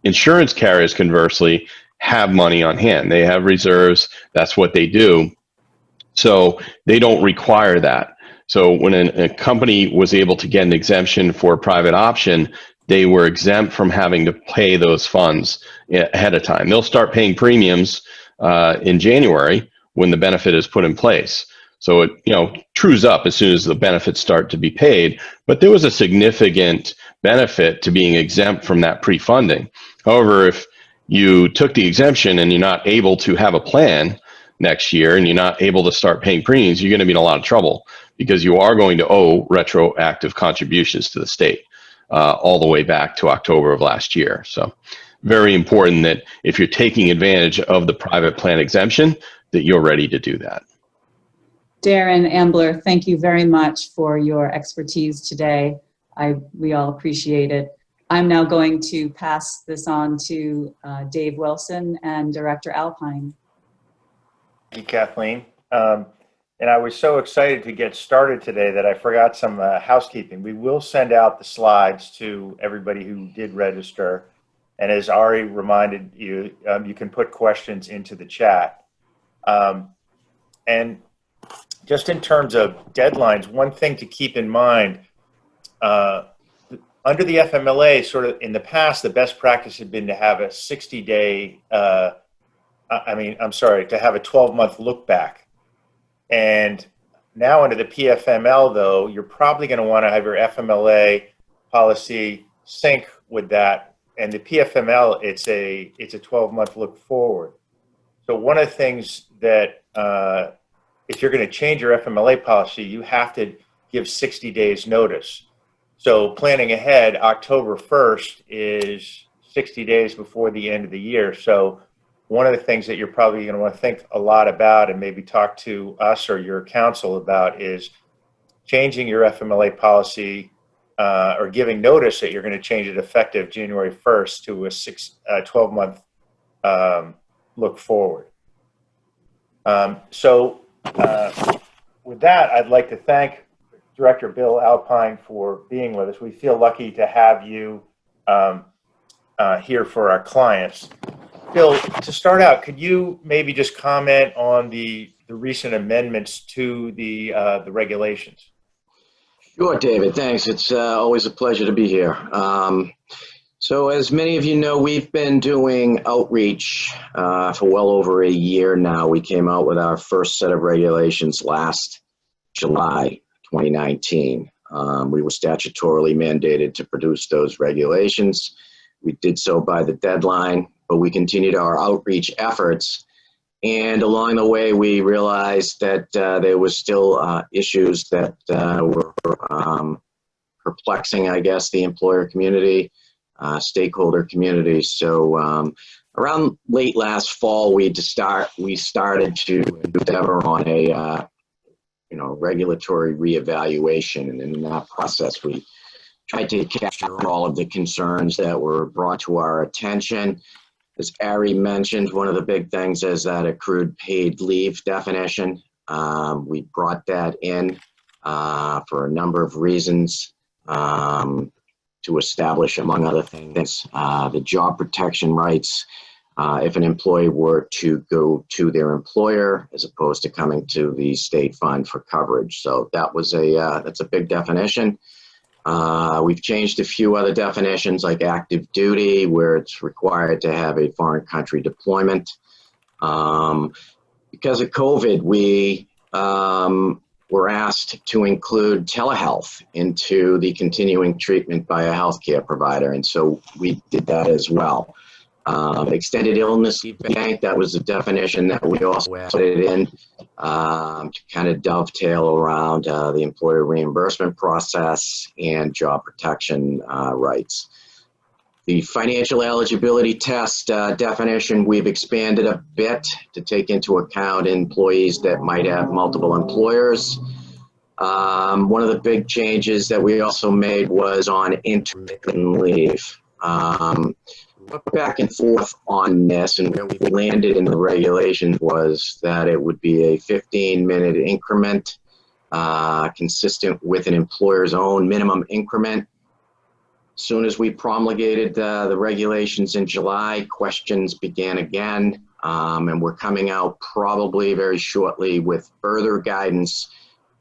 Insurance carriers, conversely, have money on hand. They have reserves. That's what they do. So they don't require that. So when a company was able to get an exemption for a private option, they were exempt from having to pay those funds ahead of time. They'll start paying premiums in January when the benefit is put in place. So it trues up as soon as the benefits start to be paid. But there was a significant benefit to being exempt from that pre-funding. However, if you took the exemption and you're not able to have a plan next year and you're not able to start paying premiums, you're going to be in a lot of trouble because you are going to owe retroactive contributions to the state all the way back to October of last year. So very important that if you're taking advantage of the private plan exemption, that you're ready to do that. Darren Ambler, thank you very much for your expertise today. We all appreciate it. I'm now going to pass this on to Dave Wilson and Director Alpine. Thank you, Kathleen. And I was so excited to get started today that I forgot some housekeeping. We will send out the slides to everybody who did register. And as Ari reminded you, you can put questions into the chat. And just in terms of deadlines, one thing to keep in mind, under the FMLA, sort of in the past, the best practice had been to have a 60-day, to have a 12-month look back. And now under the PFML, though, you're probably going to want to have your FMLA policy sync with that. And the PFML, it's a 12-month look forward. So one of the things that if you're going to change your FMLA policy, you have to give 60 days notice. So planning ahead, October 1st is 60 days before the end of the year. So one of the things that you're probably going to want to think a lot about and maybe talk to us or your counsel about is changing your FMLA policy or giving notice that you're going to change it effective January 1st to a 12-month look forward. With that, I'd like to thank Director Bill Alpine for being with us. We feel lucky to have you here for our clients. Bill, to start out, could you maybe just comment on the recent amendments to the regulations? Sure, David. Thanks. It's always a pleasure to be here. So as many of you know, we've been doing outreach for well over a year now. We came out with our first set of regulations last July 2019. We were statutorily mandated to produce those regulations. We did so by the deadline, but we continued our outreach efforts. And along the way, we realized that there was still issues that were perplexing, I guess, the employer community, stakeholder community. So around late last fall, we started to endeavor on a regulatory reevaluation, and in that process, we tried to capture all of the concerns that were brought to our attention. As Ari mentioned, one of the big things is that accrued paid leave definition. We brought that in for a number of reasons to establish, among other things, the job protection rights if an employee were to go to their employer as opposed to coming to the state fund for coverage. So that was that's a big definition. We've changed a few other definitions like active duty, where it's required to have a foreign country deployment. Because of COVID, we were asked to include telehealth into the continuing treatment by a healthcare provider, and so we did that as well. Extended illness leave bank, that was the definition that we also added in to kind of dovetail around the employer reimbursement process and job protection rights. The financial eligibility test definition, we've expanded a bit to take into account employees that might have multiple employers. One of the big changes that we also made was on intermittent leave. Back and forth on this, and where we landed in the regulations was that it would be a 15-minute increment consistent with an employer's own minimum increment. Soon as we promulgated the regulations in July, questions began again, and we're coming out probably very shortly with further guidance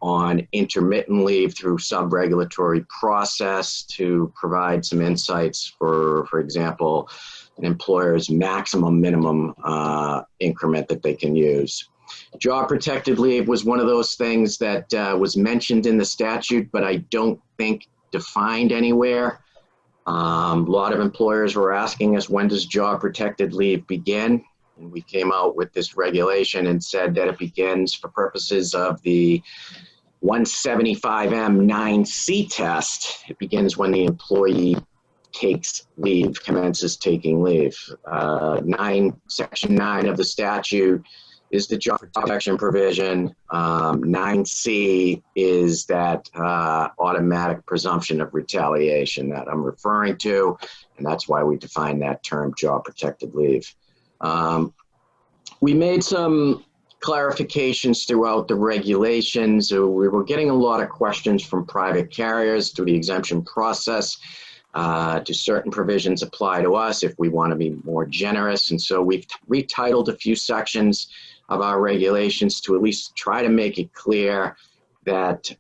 on intermittent leave through sub-regulatory process to provide some insights for example, an employer's maximum minimum increment that they can use. Job protected leave was one of those things that was mentioned in the statute, but I don't think defined anywhere. A lot of employers were asking us, when does job protected leave begin? And we came out with this regulation and said that it begins for purposes of the 175M 9C test. It begins when the employee takes leave, commences taking leave. Section 9 of the statute is the job protection provision. 9C is that automatic presumption of retaliation that I'm referring to, and that's why we define that term, job protected leave. We made some clarifications throughout the regulations. We were getting a lot of questions from private carriers through the exemption process. Do certain provisions apply to us if we want to be more generous? And so we've retitled a few sections of our regulations to at least try to make it clear that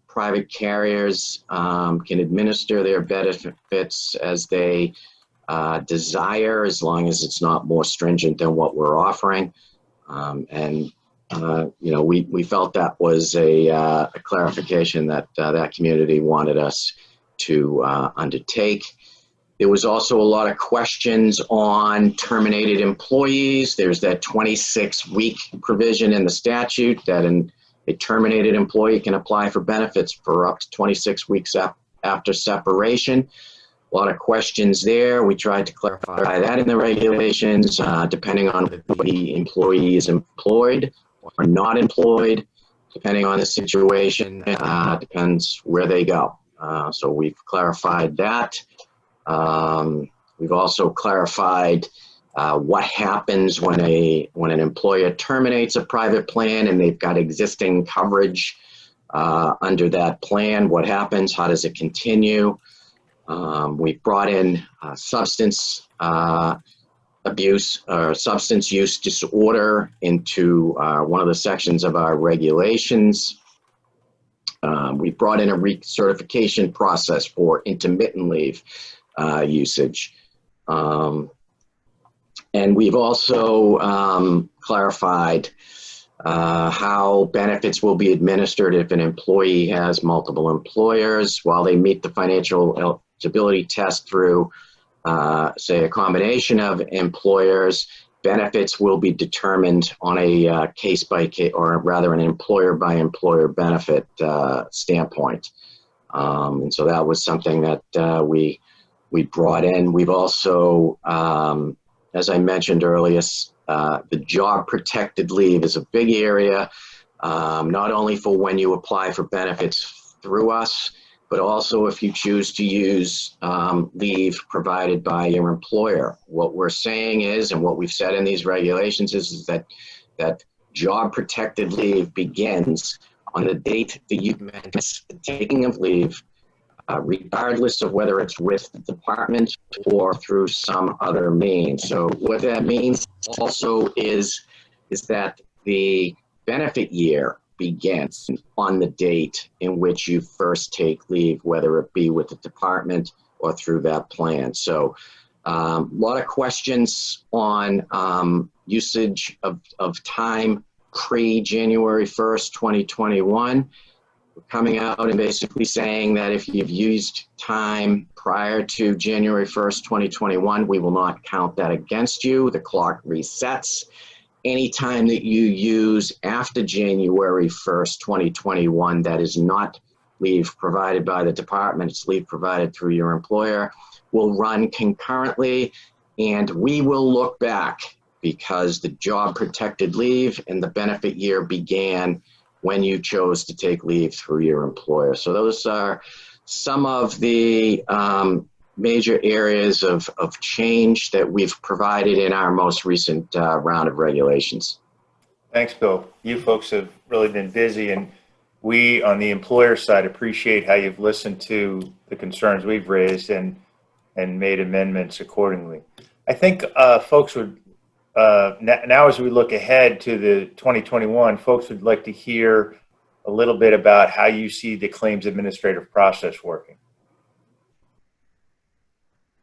private carriers can administer their benefits as they desire, as long as it's not more stringent than what we're offering. We felt that was a clarification that that community wanted us to undertake. There was also a lot of questions on terminated employees. There's that 26-week provision in the statute that a terminated employee can apply for benefits for up to 26 weeks after separation. A lot of questions there. We tried to clarify that in the regulations, depending on whether the employee is employed or not employed, depending on the situation, depends where they go. So we've clarified that. We've also clarified what happens when an employer terminates a private plan and they've got existing coverage under that plan. What happens? How does it continue? We've brought in substance abuse or substance use disorder into one of the sections of our regulations. We brought in a recertification process for intermittent leave usage. And we've also clarified how benefits will be administered if an employee has multiple employers while they meet the financial eligibility test through, say, a combination of employers. Benefits will be determined on a case-by-case, or rather an employer-by-employer benefit standpoint. And so that was something that we brought in. We've also, as I mentioned earlier, the job protected leave is a big area, not only for when you apply for benefits through us, but also if you choose to use leave provided by your employer. What we're saying is, and what we've said in these regulations is that job protected leave begins on the date that you commence the taking of leave, regardless of whether it's with the department or through some other means. So what that means also is that the benefit year begins on the date in which you first take leave, whether it be with the department or through that plan. So A lot of questions on usage of time pre-January 1st, 2021. We're coming out and basically saying that if you've used time prior to January 1st, 2021, we will not count that against you. The clock resets. Any time that you use after January 1st, 2021, that is not leave provided by the department, it's leave provided through your employer, will run concurrently, and we will look back because the job protected leave and the benefit year began when you chose to take leave through your employer. So those are some of the major areas of change that we've provided in our most recent round of regulations. Thanks, Bill. You folks have really been busy, and we on the employer side appreciate how you've listened to the concerns we've raised and made amendments accordingly. I think folks would, now as we look ahead to the 2021, folks would like to hear a little bit about how you see the claims administrative process working.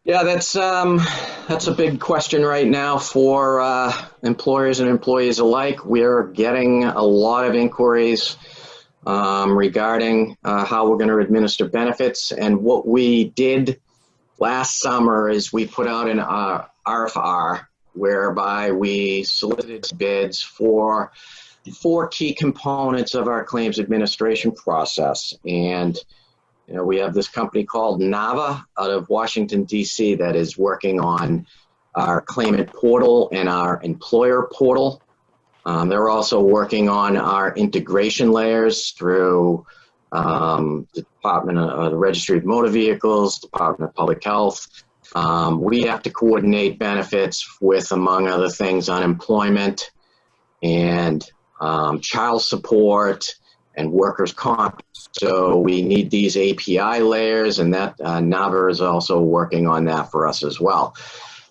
Yeah, that's a big question right now for employers and employees alike. We're getting a lot of inquiries regarding how we're going to administer benefits. And what we did last summer is we put out an RFR whereby we solicited bids for 4 key components of our claims administration process. And you know, we have this company called NAVA out of Washington, D.C. that is working on our claimant portal and our employer portal. They're also working on our integration layers through the Department of the Registry of Motor Vehicles, Department of Public Health. We have to coordinate benefits with, among other things, unemployment and child support and workers' comp. So we need these API layers, and that NAVA is also working on that for us as well.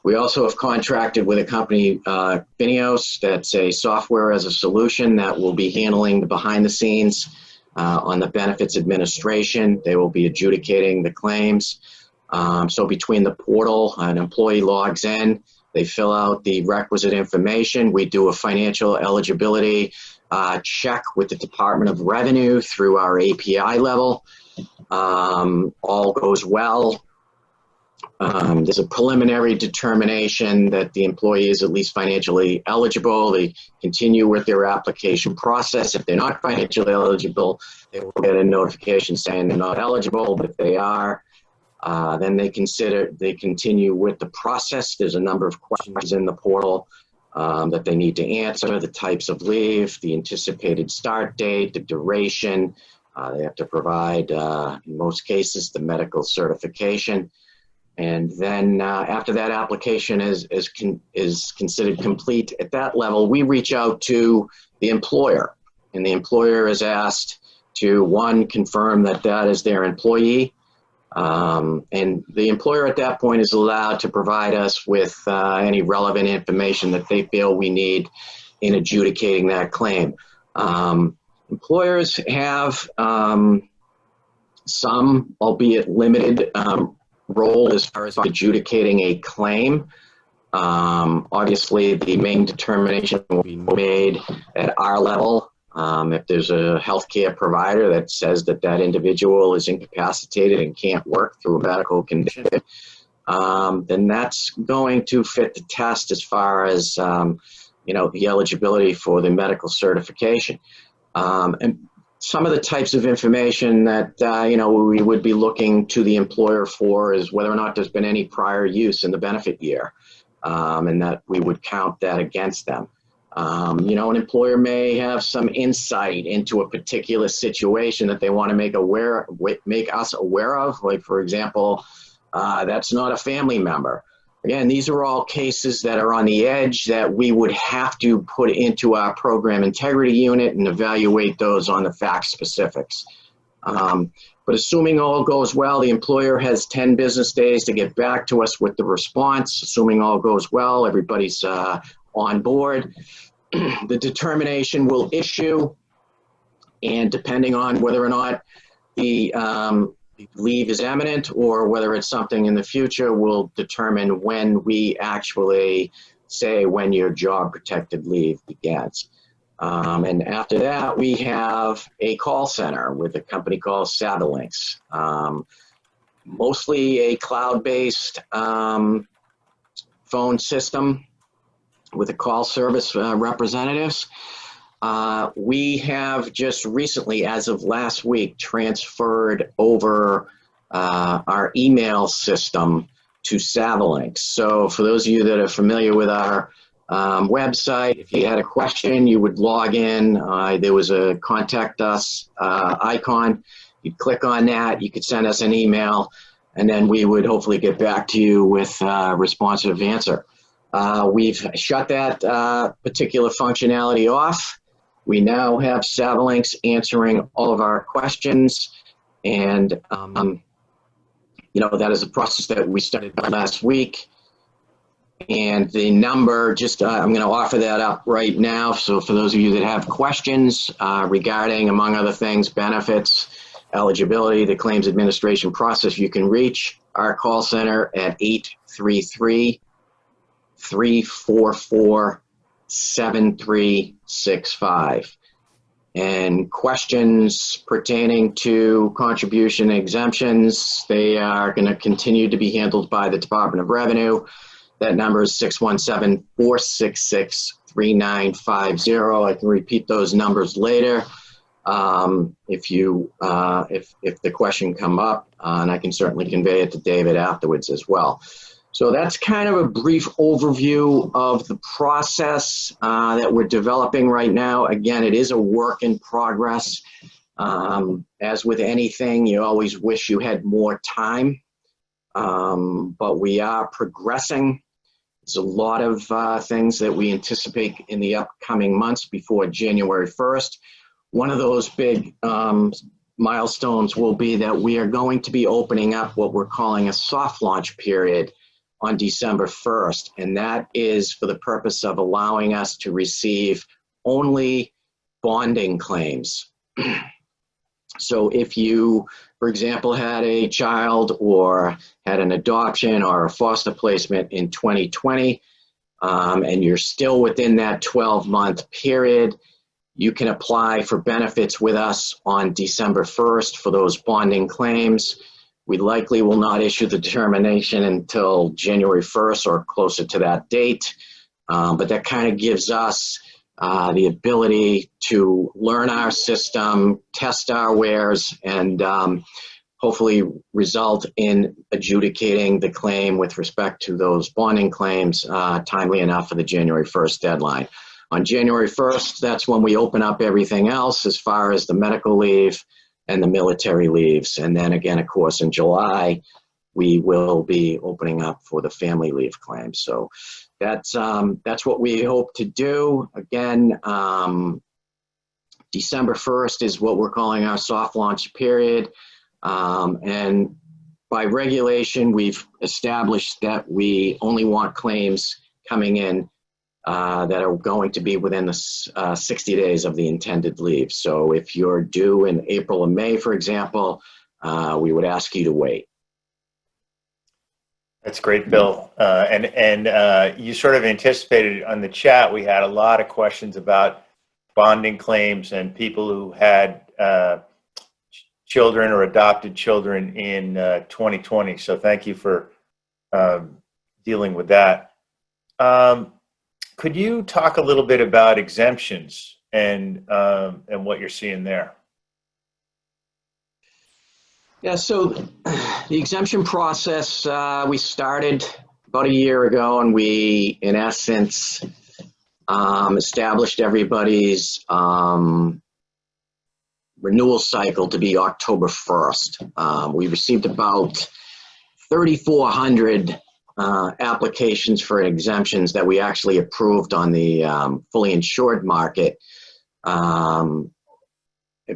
We also have contracted with a company, Fineos, that's a software as a solution that will be handling the behind the scenes on the benefits administration. They will be adjudicating the claims. So between the portal, an employee logs in, they fill out the requisite information. We do a financial eligibility check with the Department of Revenue through our API level. All goes well. There's a preliminary determination that the employee is at least financially eligible. They continue with their application process. If they're not financially eligible, they will get a notification saying they're not eligible. But if they are, then they continue with the process. There's a number of questions in the portal that they need to answer: the types of leave, the anticipated start date, the duration. They have to provide, in most cases, the medical certification. And then after that application is considered complete at that level, we reach out to the employer. And the employer is asked to, 1, confirm that that is their employee. And the employer at that point is allowed to provide us with any relevant information that they feel we need in adjudicating that claim. Employers have some, albeit limited, role as far as adjudicating a claim. Obviously, the main determination will be made at our level. If there's a healthcare provider that says that that individual is incapacitated and can't work through a medical condition, then that's going to fit the test as far as the eligibility for the medical certification. And some of the types of information that we would be looking to the employer for is whether or not there's been any prior use in the benefit year, and that we would count that against them. An employer may have some insight into a particular situation that they want to make us aware of. Like, for example, that's not a family member. Again, these are all cases that are on the edge that we would have to put into our program integrity unit and evaluate those on the fact specifics. But assuming all goes well, the employer has 10 business days to get back to us with the response. Assuming all goes well, everybody's on board. The determination will issue, and depending on whether or not the leave is imminent or whether it's something in the future will determine when we actually say when your job protected leave begins. And after that, we have a call center with a company called Savalinks, mostly a cloud-based phone system with a call service representatives. We have just recently, as of last week, transferred over our email system to Savalinks. So for those of you that are familiar with our website, if you had a question, you would log in. There was a contact us icon. You'd click on that. You could send us an email, and then we would hopefully get back to you with a responsive answer. We've shut that particular functionality off. We now have Savalinks answering all of our questions, and you know, that is a process that we started last week. And the number, just I'm going to offer that up right now. So for those of you that have questions regarding, among other things, benefits, eligibility, the claims administration process, you can reach our call center at 833-344-7365. And questions pertaining to contribution exemptions, they are going to continue to be handled by the Department of Revenue. That number is 617-466-3950. I can repeat those numbers later if the question come up, and I can certainly convey it to David afterwards as well. So that's kind of a brief overview of the process that we're developing right now. Again, it is a work in progress. As with anything, you always wish you had more time, but we are progressing. There's a lot of things that we anticipate in the upcoming months before January 1st. One of those big milestones will be that we are going to be opening up what we're calling a soft launch period on December 1st, and that is for the purpose of allowing us to receive only bonding claims. So if you, for example, had a child or had an adoption or a foster placement in 2020, and you're still within that 12-month period, you can apply for benefits with us on December 1st for those bonding claims. We likely will not issue the determination until January 1st or closer to that date, but that kind of gives us the ability to learn our system, test our wares, and hopefully result in adjudicating the claim with respect to those bonding claims timely enough for the January 1st deadline. On January 1st, that's when we open up everything else as far as the medical leave and the military leaves. And then again, of course, in July, we will be opening up for the family leave claims. So that's what we hope to do. Again, December 1st is what we're calling our soft launch period. And by regulation, we've established that we only want claims coming in that are going to be within the 60 days of the intended leave. So if you're due in April or May, for example, we would ask you to wait. That's great, Bill. And you sort of anticipated on the chat, we had a lot of questions about bonding claims and people who had children or adopted children in 2020. So thank you for dealing with that. Could you talk a little bit about exemptions and what you're seeing there? Yeah, so the exemption process, we started about a year ago, and we, in essence, established everybody's renewal cycle to be October 1st. We received about 3,400 applications for exemptions that we actually approved on the fully insured market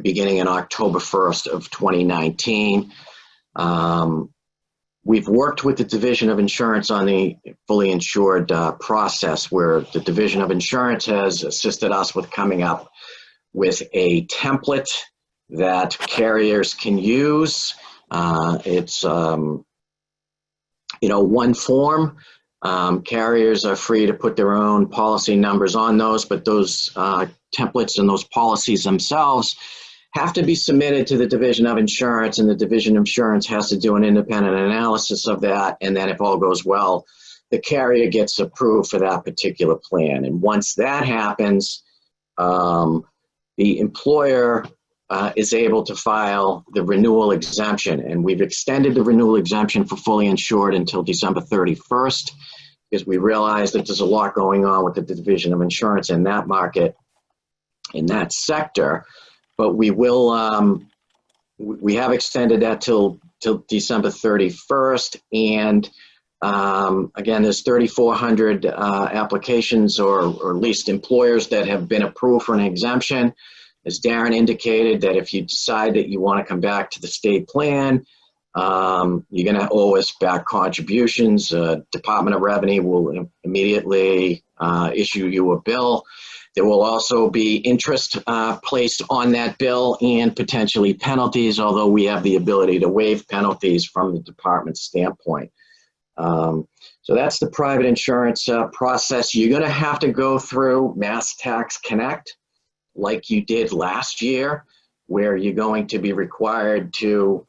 beginning in October 1st of 2019. We've worked with the Division of Insurance on the fully insured process, where the Division of Insurance has assisted us with coming up with a template that carriers can use It's, one form. Carriers are free to put their own policy numbers on those, but those templates and those policies themselves have to be submitted to the Division of Insurance, and the Division of Insurance has to do an independent analysis of that. And then if all goes well, the carrier gets approved for that particular plan. And once that happens, the employer is able to file the renewal exemption. And we've extended the renewal exemption for fully insured until December 31st, because we realize that there's a lot going on with the Division of Insurance in that market, in that sector. But we will, we have extended that till December 31st. And again, there's 3,400 applications or at least employers that have been approved for an exemption. As Darren indicated, that if you decide that you want to come back to the state plan, you're going to owe us back contributions. Department of Revenue will immediately issue you a bill. There will also be interest placed on that bill and potentially penalties, although we have the ability to waive penalties from the department's standpoint. So that's the private insurance process. You're going to have to go through Mass Tax Connect like you did last year, where you're going to be required to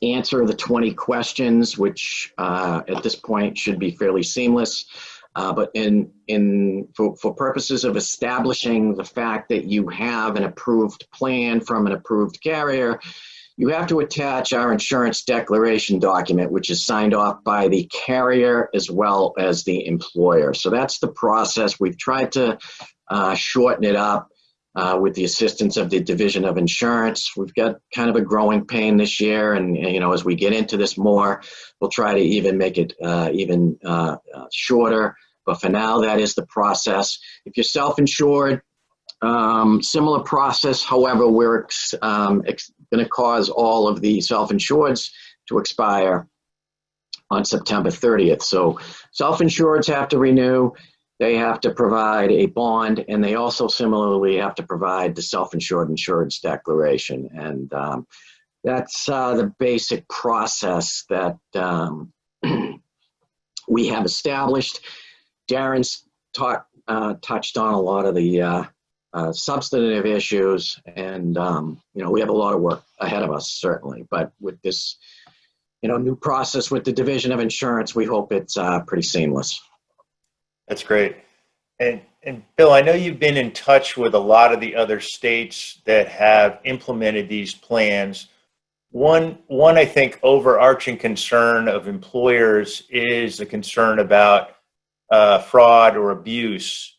answer the 20 questions, which at this point should be fairly seamless. But for purposes of establishing the fact that you have an approved plan from an approved carrier, you have to attach our insurance declaration document, which is signed off by the carrier as well as the employer. So that's the process. We've tried to shorten it up with the assistance of the Division of Insurance. We've got kind of a growing pain this year, and as we get into this more, we'll try to even make it even shorter. But for now, that is the process. If you're self-insured, similar process. However, we're going to cause all of the self-insureds to expire on September 30th. So self-insureds have to renew. They have to provide a bond, and they also similarly have to provide the self-insured insurance declaration. And that's the basic process that we have established. Darren's touched on a lot of the substantive issues, and we have a lot of work ahead of us, certainly. But with this, new process with the Division of Insurance, we hope it's pretty seamless. That's great. And Bill, I know you've been in touch with a lot of the other states that have implemented these plans. One I think overarching concern of employers is the concern about fraud or abuse.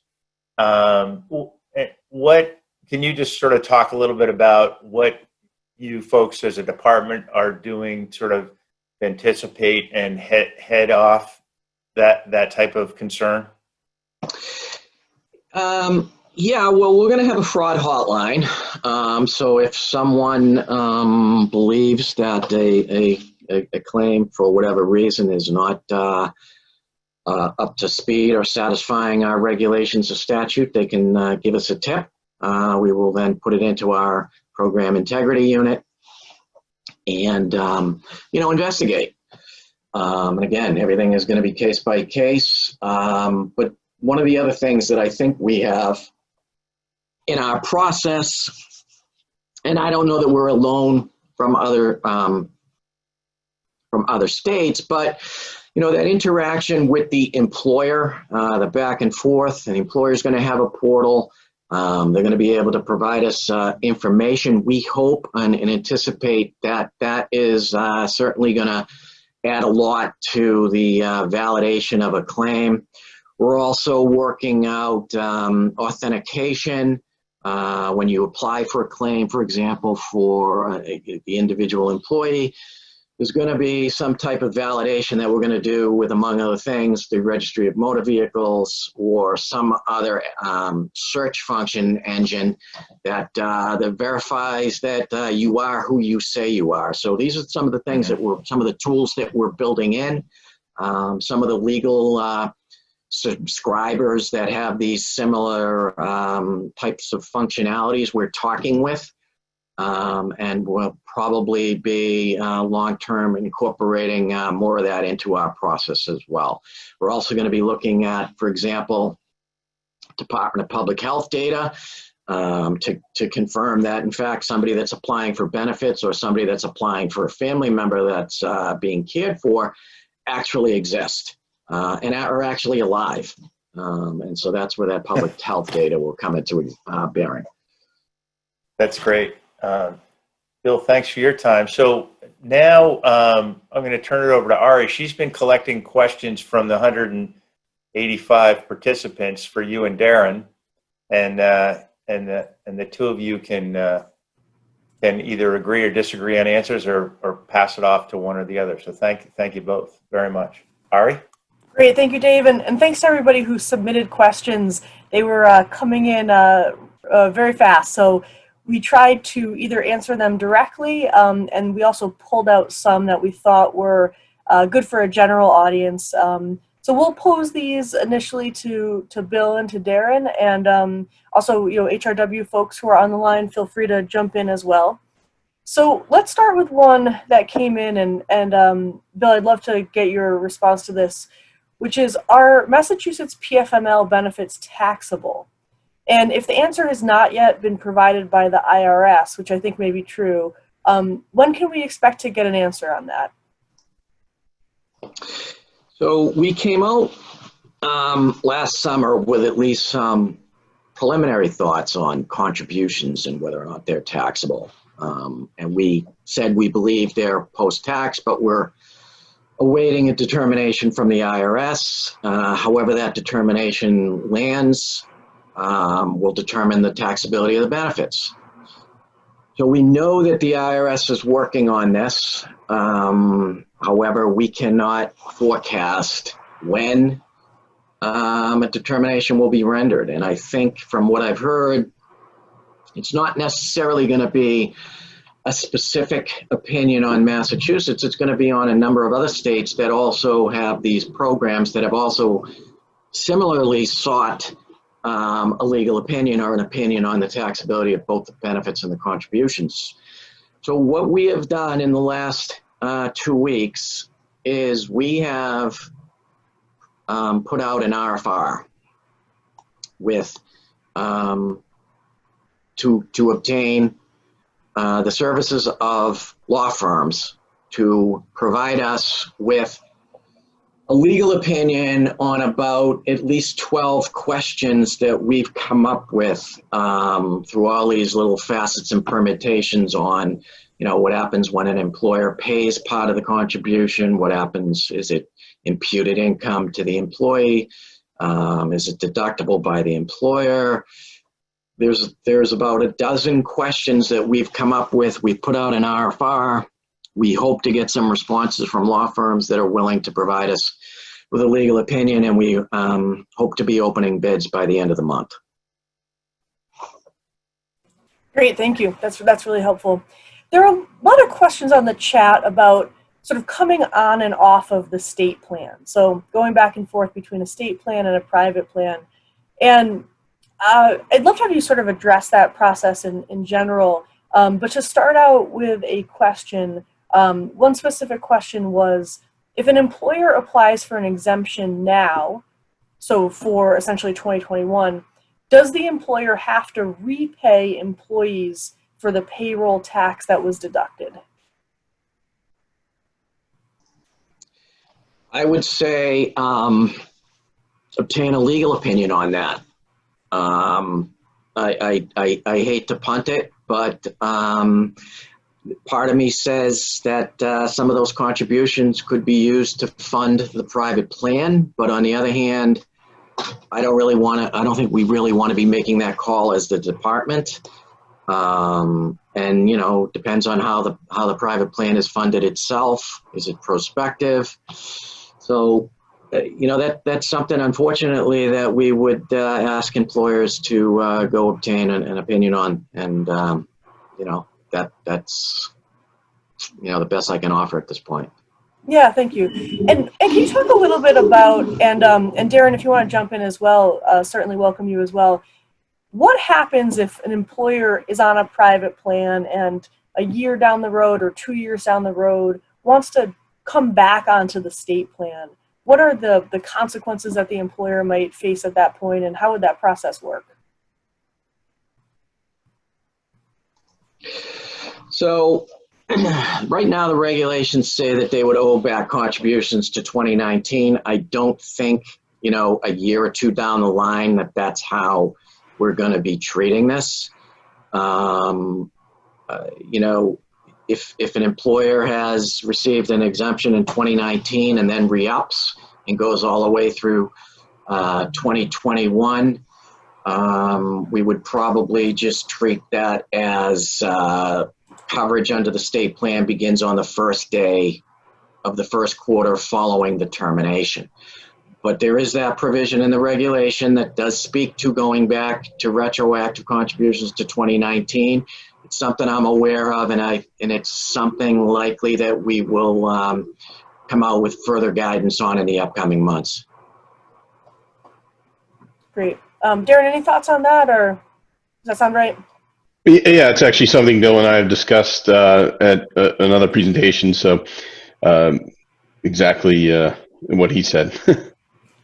What can you just sort of talk a little bit about what you folks as a department are doing, sort of anticipate and head off that type of concern? Yeah, well, we're going to have a fraud hotline. So if someone believes that a claim for whatever reason is not up to speed or satisfying our regulations or statute, they can give us a tip. We will then put it into our program integrity unit and, investigate. And again, everything is going to be case by case. But one of the other things that I think we have in our process, and I don't know that we're alone from other states, but that interaction with the employer, the back and forth, and the employer is going to have a portal. They're going to be able to provide us information. We hope and anticipate that is certainly going to add a lot to the validation of a claim. We're also working out authentication. When you apply for a claim, for example, for the individual employee, there's going to be some type of validation that we're going to do with, among other things, the Registry of Motor Vehicles or some other search function engine that verifies that you are who you say you are. So these are some of the things some of the tools that we're building in. Some of the legal subscribers that have these similar types of functionalities we're talking with. and we'll probably be long-term incorporating more of that into our process as well. We're also going to be looking at, for example, Department of Public Health data to confirm that, in fact, somebody that's applying for benefits or somebody that's applying for a family member that's being cared for actually exist and are actually alive. And so that's where that public health data will come into bearing. That's great. Bill, thanks for your time. So now I'm going to turn it over to Ari. She's been collecting questions from the 185 participants for you and Darren, and the two of you can either agree or disagree on answers or pass it off to one or the other. So thank you both very much. Ari? Great, thank you, Dave, and thanks to everybody who submitted questions. They were coming in very fast, so we tried to either answer them directly, and we also pulled out some that we thought were good for a general audience. So we'll pose these initially to Bill and to Darren, and also, HRW folks who are on the line, feel free to jump in as well. So let's start with one that came in, and Bill, I'd love to get your response to this, which is, are Massachusetts PFML benefits taxable? And if the answer has not yet been provided by the IRS, which I think may be true, when can we expect to get an answer on that? So we came out last summer with at least some preliminary thoughts on contributions and whether or not they're taxable. And we said we believe they're post-tax, but we're awaiting a determination from the IRS. However that determination lands will determine the taxability of the benefits. So we know that the IRS is working on this. However, we cannot forecast when a determination will be rendered. And I think from what I've heard, it's not necessarily going to be a specific opinion on Massachusetts. It's going to be on a number of other states that also have these programs that have also similarly sought a legal opinion or an opinion on the taxability of both the benefits and the contributions. So what we have done in the last 2 weeks is we have put out an RFR with to obtain the services of law firms to provide us with a legal opinion on about at least 12 questions that we've come up with through all these little facets and permutations on, what happens when an employer pays part of the contribution, what happens, is it imputed income to the employee, is it deductible by the employer? There's about a dozen questions that we've come up with. We put out an RFR. We hope to get some responses from law firms that are willing to provide us with a legal opinion, and we hope to be opening bids by the end of the month. Great, thank you. That's really helpful. There are a lot of questions on the chat about sort of coming on and off of the state plan. So going back and forth between a state plan and a private plan. And I'd love to have you sort of address that process in general. But to start out with a question, one specific question was, if an employer applies for an exemption now, so for essentially 2021, does the employer have to repay employees for the payroll tax that was deducted? I would say obtain a legal opinion on that. I hate to punt it, but part of me says that some of those contributions could be used to fund the private plan, but on the other hand, I don't think we really want to be making that call as the department. And depends on how the private plan is funded itself. Is it prospective? So that's something, unfortunately, that we would ask employers to go obtain an opinion on, and that's the best I can offer at this point. Yeah, thank you. And can you talk a little bit about, and Darren, if you want to jump in as well, certainly welcome you as well. what happens if an employer is on a private plan and a year down the road or 2 years down the road wants to come back onto the state plan? What are the consequences that the employer might face at that point, and how would that process work? So right now the regulations say that they would owe back contributions to 2019. I don't think, a year or two down the line that's how we're going to be treating this. If an employer has received an exemption in 2019 and then re-ups and goes all the way through 2021, we would probably just treat that as coverage under the state plan begins on the first day of the first quarter following the termination. But there is that provision in the regulation that does speak to going back to retroactive contributions to 2019. It's something I'm aware of, and it's something likely that we will come out with further guidance on in the upcoming months. Great. Darren, any thoughts on that, or does that sound right? Yeah, it's actually something Bill and I have discussed at another presentation. So exactly what he said.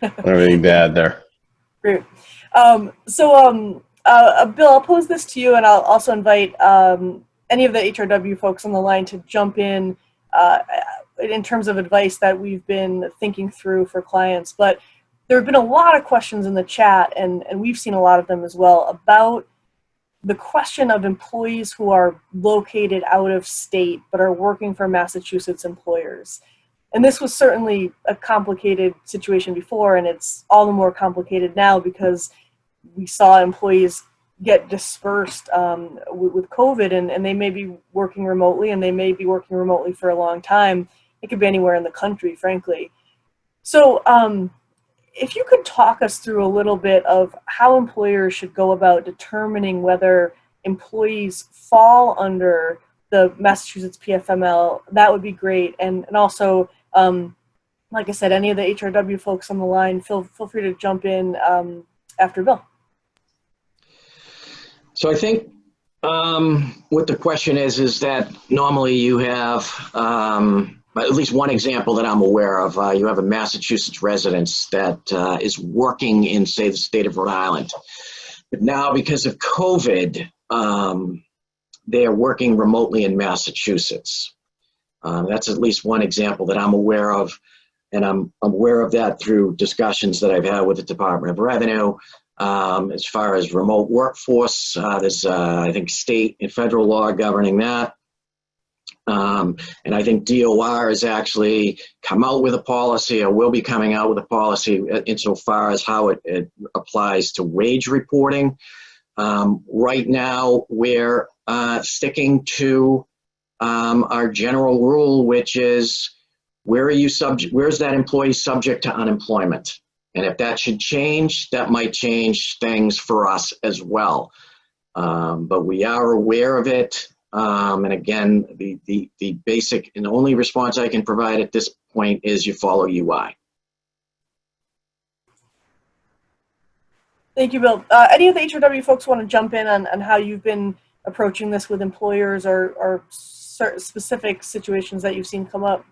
Not anything bad there. Great. Bill, I'll pose this to you, and I'll also invite any of the HRW folks on the line to jump in terms of advice that we've been thinking through for clients. But there have been a lot of questions in the chat, and we've seen a lot of them as well, about the question of employees who are located out of state but are working for Massachusetts employers. And this was certainly a complicated situation before, and it's all the more complicated now because we saw employees get dispersed with COVID, and they may be working remotely, and they may be working remotely for a long time. It could be anywhere in the country, frankly. So if you could talk us through a little bit of how employers should go about determining whether employees fall under the Massachusetts PFML, that would be great. And also, like I said, any of the HRW folks on the line, feel free to jump in after Bill. So I think what the question is that normally you have at least one example that I'm aware of. You have a Massachusetts resident that is working in, say, the state of Rhode Island. But now because of COVID, they are working remotely in Massachusetts. That's at least one example that I'm aware of. And I'm aware of that through discussions that I've had with the Department of Revenue. As far as remote workforce, there's, I think, state and federal law governing that. And I think DOR has actually come out with a policy, or will be coming out with a policy insofar as how it applies to wage reporting. Right now, we're sticking to our general rule, which is where's that employee subject to unemployment? And if that should change, that might change things for us as well. But we are aware of it. And again, the basic and only response I can provide at this point is you follow UI. Thank you, Bill. Any of the HRW folks want to jump in on how you've been approaching this with employers, or certain specific situations that you've seen come up?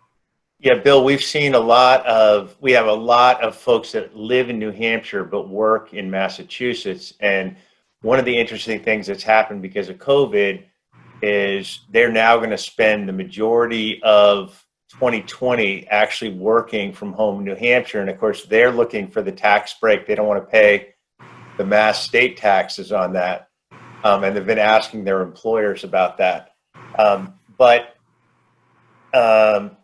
Yeah, Bill, we have a lot of folks that live in New Hampshire but work in Massachusetts. And one of the interesting things that's happened because of COVID is they're now going to spend the majority of 2020 actually working from home in New Hampshire. And of course, they're looking for the tax break. They don't want to pay the Mass state taxes on that. And they've been asking their employers about that. But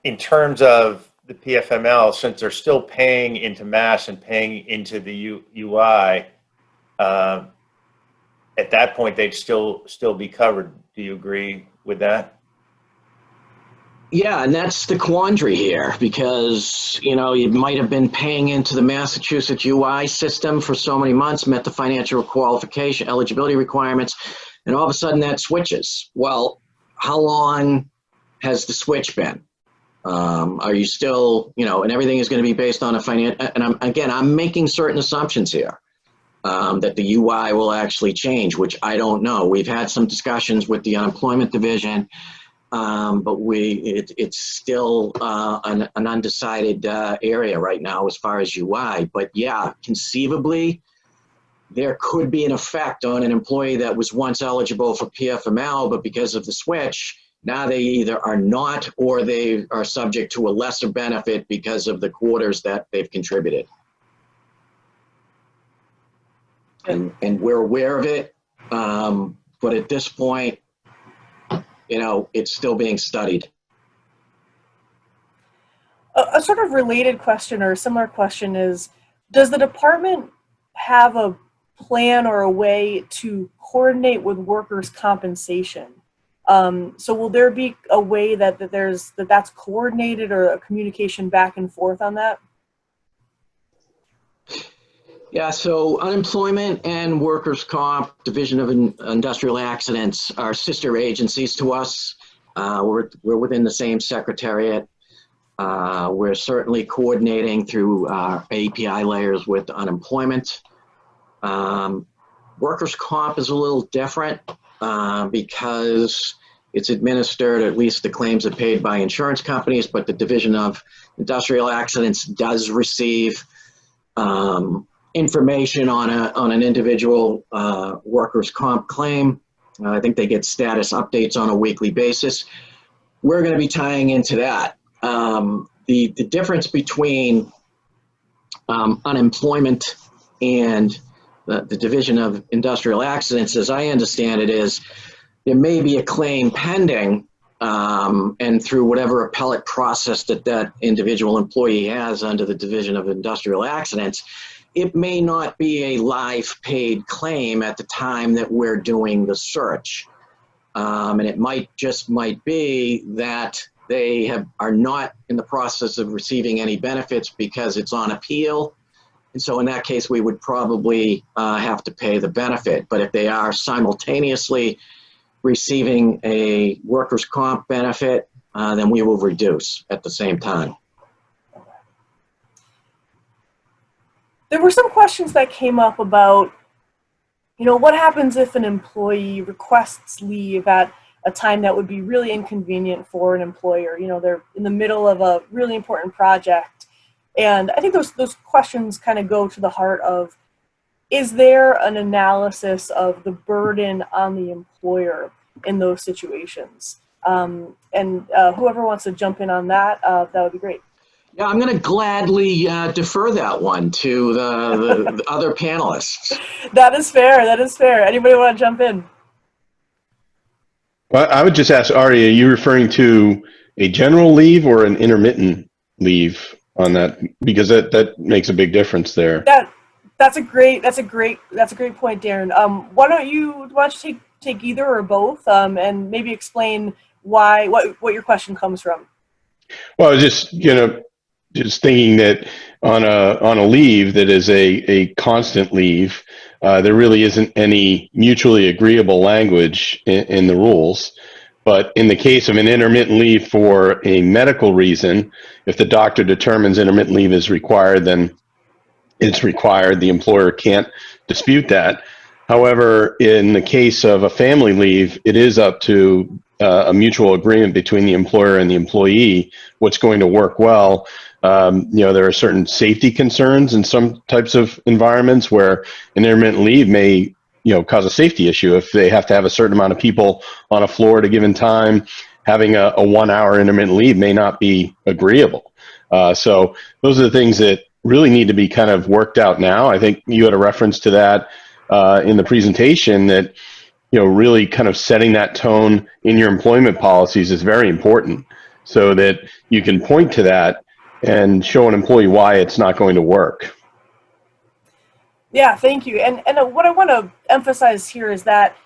in terms of the PFML, since they're still paying into Mass and paying into the UI, at that point, they'd still be covered. Do you agree with that? Yeah, and that's the quandary here, because, you might have been paying into the Massachusetts UI system for so many months, met the financial qualification, eligibility requirements, and all of a sudden that switches. Well, how long has the switch been? Are you still, and everything is going to be based on a financial, and I'm making certain assumptions here. that the UI will actually change, which I don't know. We've had some discussions with the unemployment division, but it's still an undecided area right now as far as UI. But yeah, conceivably, there could be an effect on an employee that was once eligible for PFML, but because of the switch, now they either are not or they are subject to a lesser benefit because of the quarters that they've contributed. And we're aware of it, but at this point, it's still being studied. A sort of related question or a similar question is, does the department have a plan or a way to coordinate with workers' compensation? So will there be a way that's coordinated or a communication back and forth on that? Yeah, so unemployment and workers' comp, Division of Industrial Accidents, are sister agencies to us. We're within the same secretariat. We're certainly coordinating through our API layers with unemployment. Workers' comp is a little different because it's administered, at least the claims are paid by insurance companies, but the Division of Industrial Accidents does receive information on an individual workers' comp claim. I think they get status updates on a weekly basis. We're going to be tying into that. The difference between unemployment and the Division of Industrial Accidents, as I understand it, is there may be a claim pending, and through whatever appellate process that individual employee has under the Division of Industrial Accidents, it may not be a live paid claim at the time that we're doing the search. And it might be that they are not in the process of receiving any benefits because it's on appeal. And so in that case, we would probably have to pay the benefit. But if they are simultaneously receiving a workers' comp benefit, then we will reduce at the same time. There were some questions that came up about, what happens if an employee requests leave at a time that would be really inconvenient for an employer? They're in the middle of a really important project. And I think those questions kind of go to the heart of, is there an analysis of the burden on the employer in those situations? And whoever wants to jump in on that, that would be great. Yeah, I'm going to gladly defer that one to the other panelists. That is fair. That is fair. Anybody want to jump in? Well, I would just ask Ari, are you referring to a general leave or an intermittent leave on that? Because that makes a big difference there. That's a great point, Darren. Why don't you take either or both, and maybe explain what your question comes from? Well, I was just thinking that on a leave that is a constant leave, there really isn't any mutually agreeable language in the rules. But in the case of an intermittent leave for a medical reason, if the doctor determines intermittent leave is required, then it's required. The employer can't dispute that. However, in the case of a family leave, it is up to a mutual agreement between the employer and the employee what's going to work well. There are certain safety concerns in some types of environments where an intermittent leave may cause a safety issue. If they have to have a certain amount of people on a floor at a given time, having a 1 hour intermittent leave may not be agreeable. So those are the things that really need to be kind of worked out now. I think you had a reference to that in the presentation, that really kind of setting that tone in your employment policies is very important, so that you can point to that and show an employee why it's not going to work. Yeah, thank you. And what I want to emphasize here is that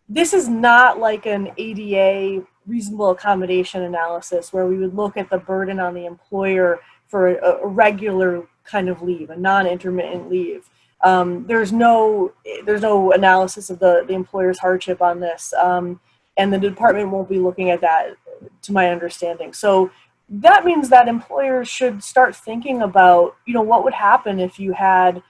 this is not like an ADA reasonable accommodation analysis where we would look at the burden on the employer for a regular kind of leave, a non-intermittent leave. There's no analysis of the employer's hardship on this, and the department won't be looking at that, to my understanding. So that means that employers should start thinking about, what would happen if you had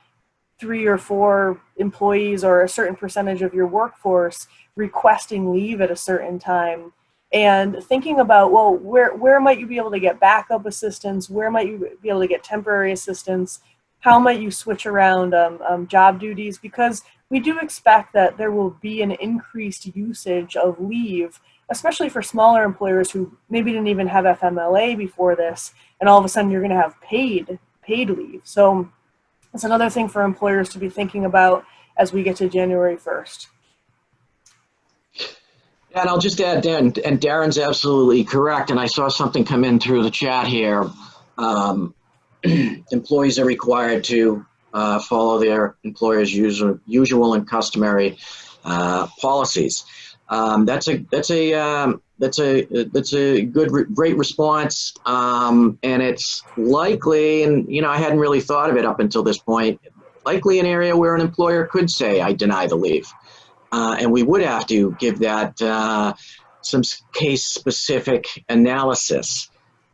3 or 4 employees or a certain percentage of your workforce requesting leave at a certain time, and thinking about, well, where might you be able to get backup assistance? Where might you be able to get temporary assistance? How might you switch around job duties? Because we do expect that there will be an increased usage of leave, especially for smaller employers who maybe didn't even have FMLA before this, and all of a sudden you're going to have paid leave. So it's another thing for employers to be thinking about as we get to January 1st. Yeah, and I'll just add, Dan, and Darren's absolutely correct, and I saw something come in through the chat here. Employees are required to follow their employer's usual and customary policies. That's a great response, and it's likely, and I hadn't really thought of it up until this point, likely an area where an employer could say, I deny the leave. And we would have to give that some case-specific analysis.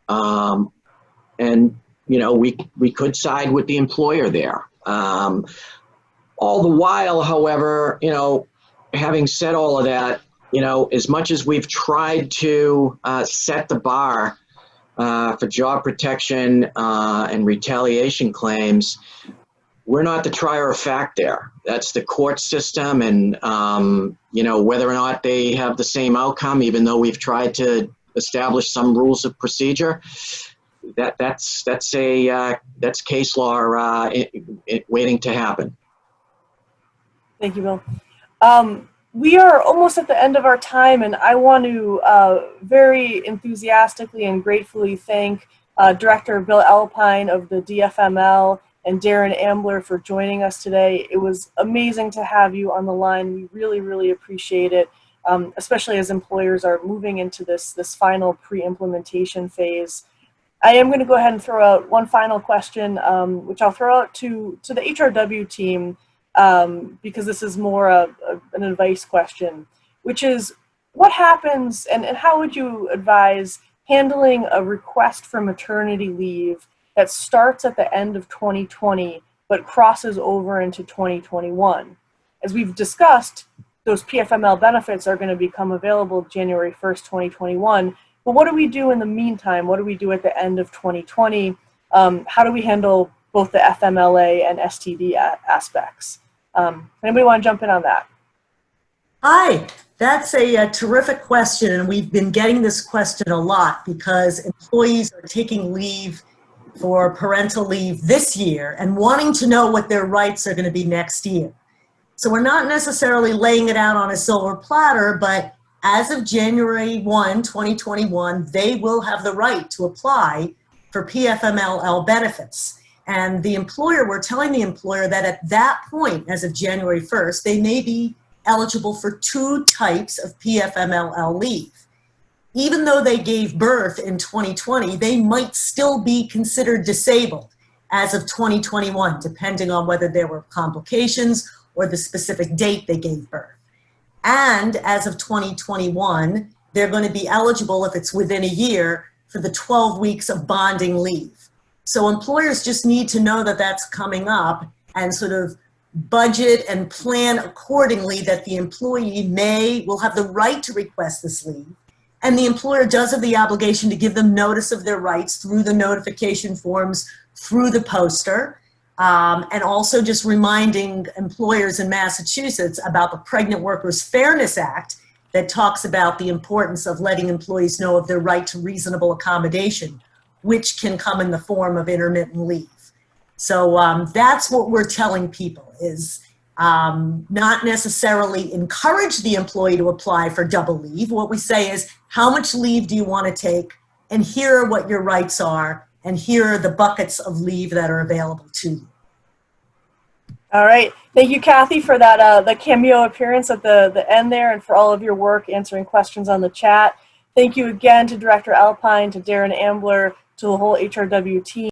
And, we could side with the employer there. All the while, however, having said all of that, as much as we've tried to set the bar for job protection and retaliation claims, we're not the trier of fact there. That's the court system, and whether or not they have the same outcome, even though we've tried to establish some rules of procedure, that's case law waiting to happen. Thank you, Bill. We are almost at the end of our time, and I want to very enthusiastically and gratefully thank Director Bill Alpine of the DFML and Darren Ambler for joining us today. It was amazing to have you on the line. We really, really appreciate it, especially as employers are moving into this final pre-implementation phase. I am going to go ahead and throw out one final question, which I'll throw out to the HRW team, because this is more an advice question, which is, what happens and how would you advise handling a request for maternity leave that starts at the end of 2020 but crosses over into 2021? As we've discussed, those PFML benefits are going to become available January 1st, 2021. But what do we do in the meantime? What do we do at the end of 2020? How do we handle both the FMLA and STD aspects? Anybody want to jump in on that? Hi, that's a terrific question, and we've been getting this question a lot because employees are taking leave for parental leave this year and wanting to know what their rights are going to be next year. So we're not necessarily laying it out on a silver platter, but as of January 1, 2021, they will have the right to apply for PFMLL benefits. And we're telling the employer that at that point, as of January 1st, they may be eligible for 2 types of PFMLL leave. Even though they gave birth in 2020, they might still be considered disabled as of 2021, depending on whether there were complications or the specific date they gave birth. And as of 2021, they're going to be eligible, if it's within a year, for the 12 weeks of bonding leave. So employers just need to know that that's coming up and sort of budget and plan accordingly, that the employee will have the right to request this leave. And the employer does have the obligation to give them notice of their rights through the notification forms, through the poster, and also just reminding employers in Massachusetts about the Pregnant Workers Fairness Act that talks about the importance of letting employees know of their right to reasonable accommodation, which can come in the form of intermittent leave. So that's what we're telling people, is not necessarily encourage the employee to apply for double leave. What we say is, how much leave do you want to take? And here are what your rights are. And here are the buckets of leave that are available to you. All right. Thank you, Kathy, for that the cameo appearance at the end there, and for all of your work answering questions on the chat. Thank you again to Director Alpine, to Darren Ambler, to the whole HRW team.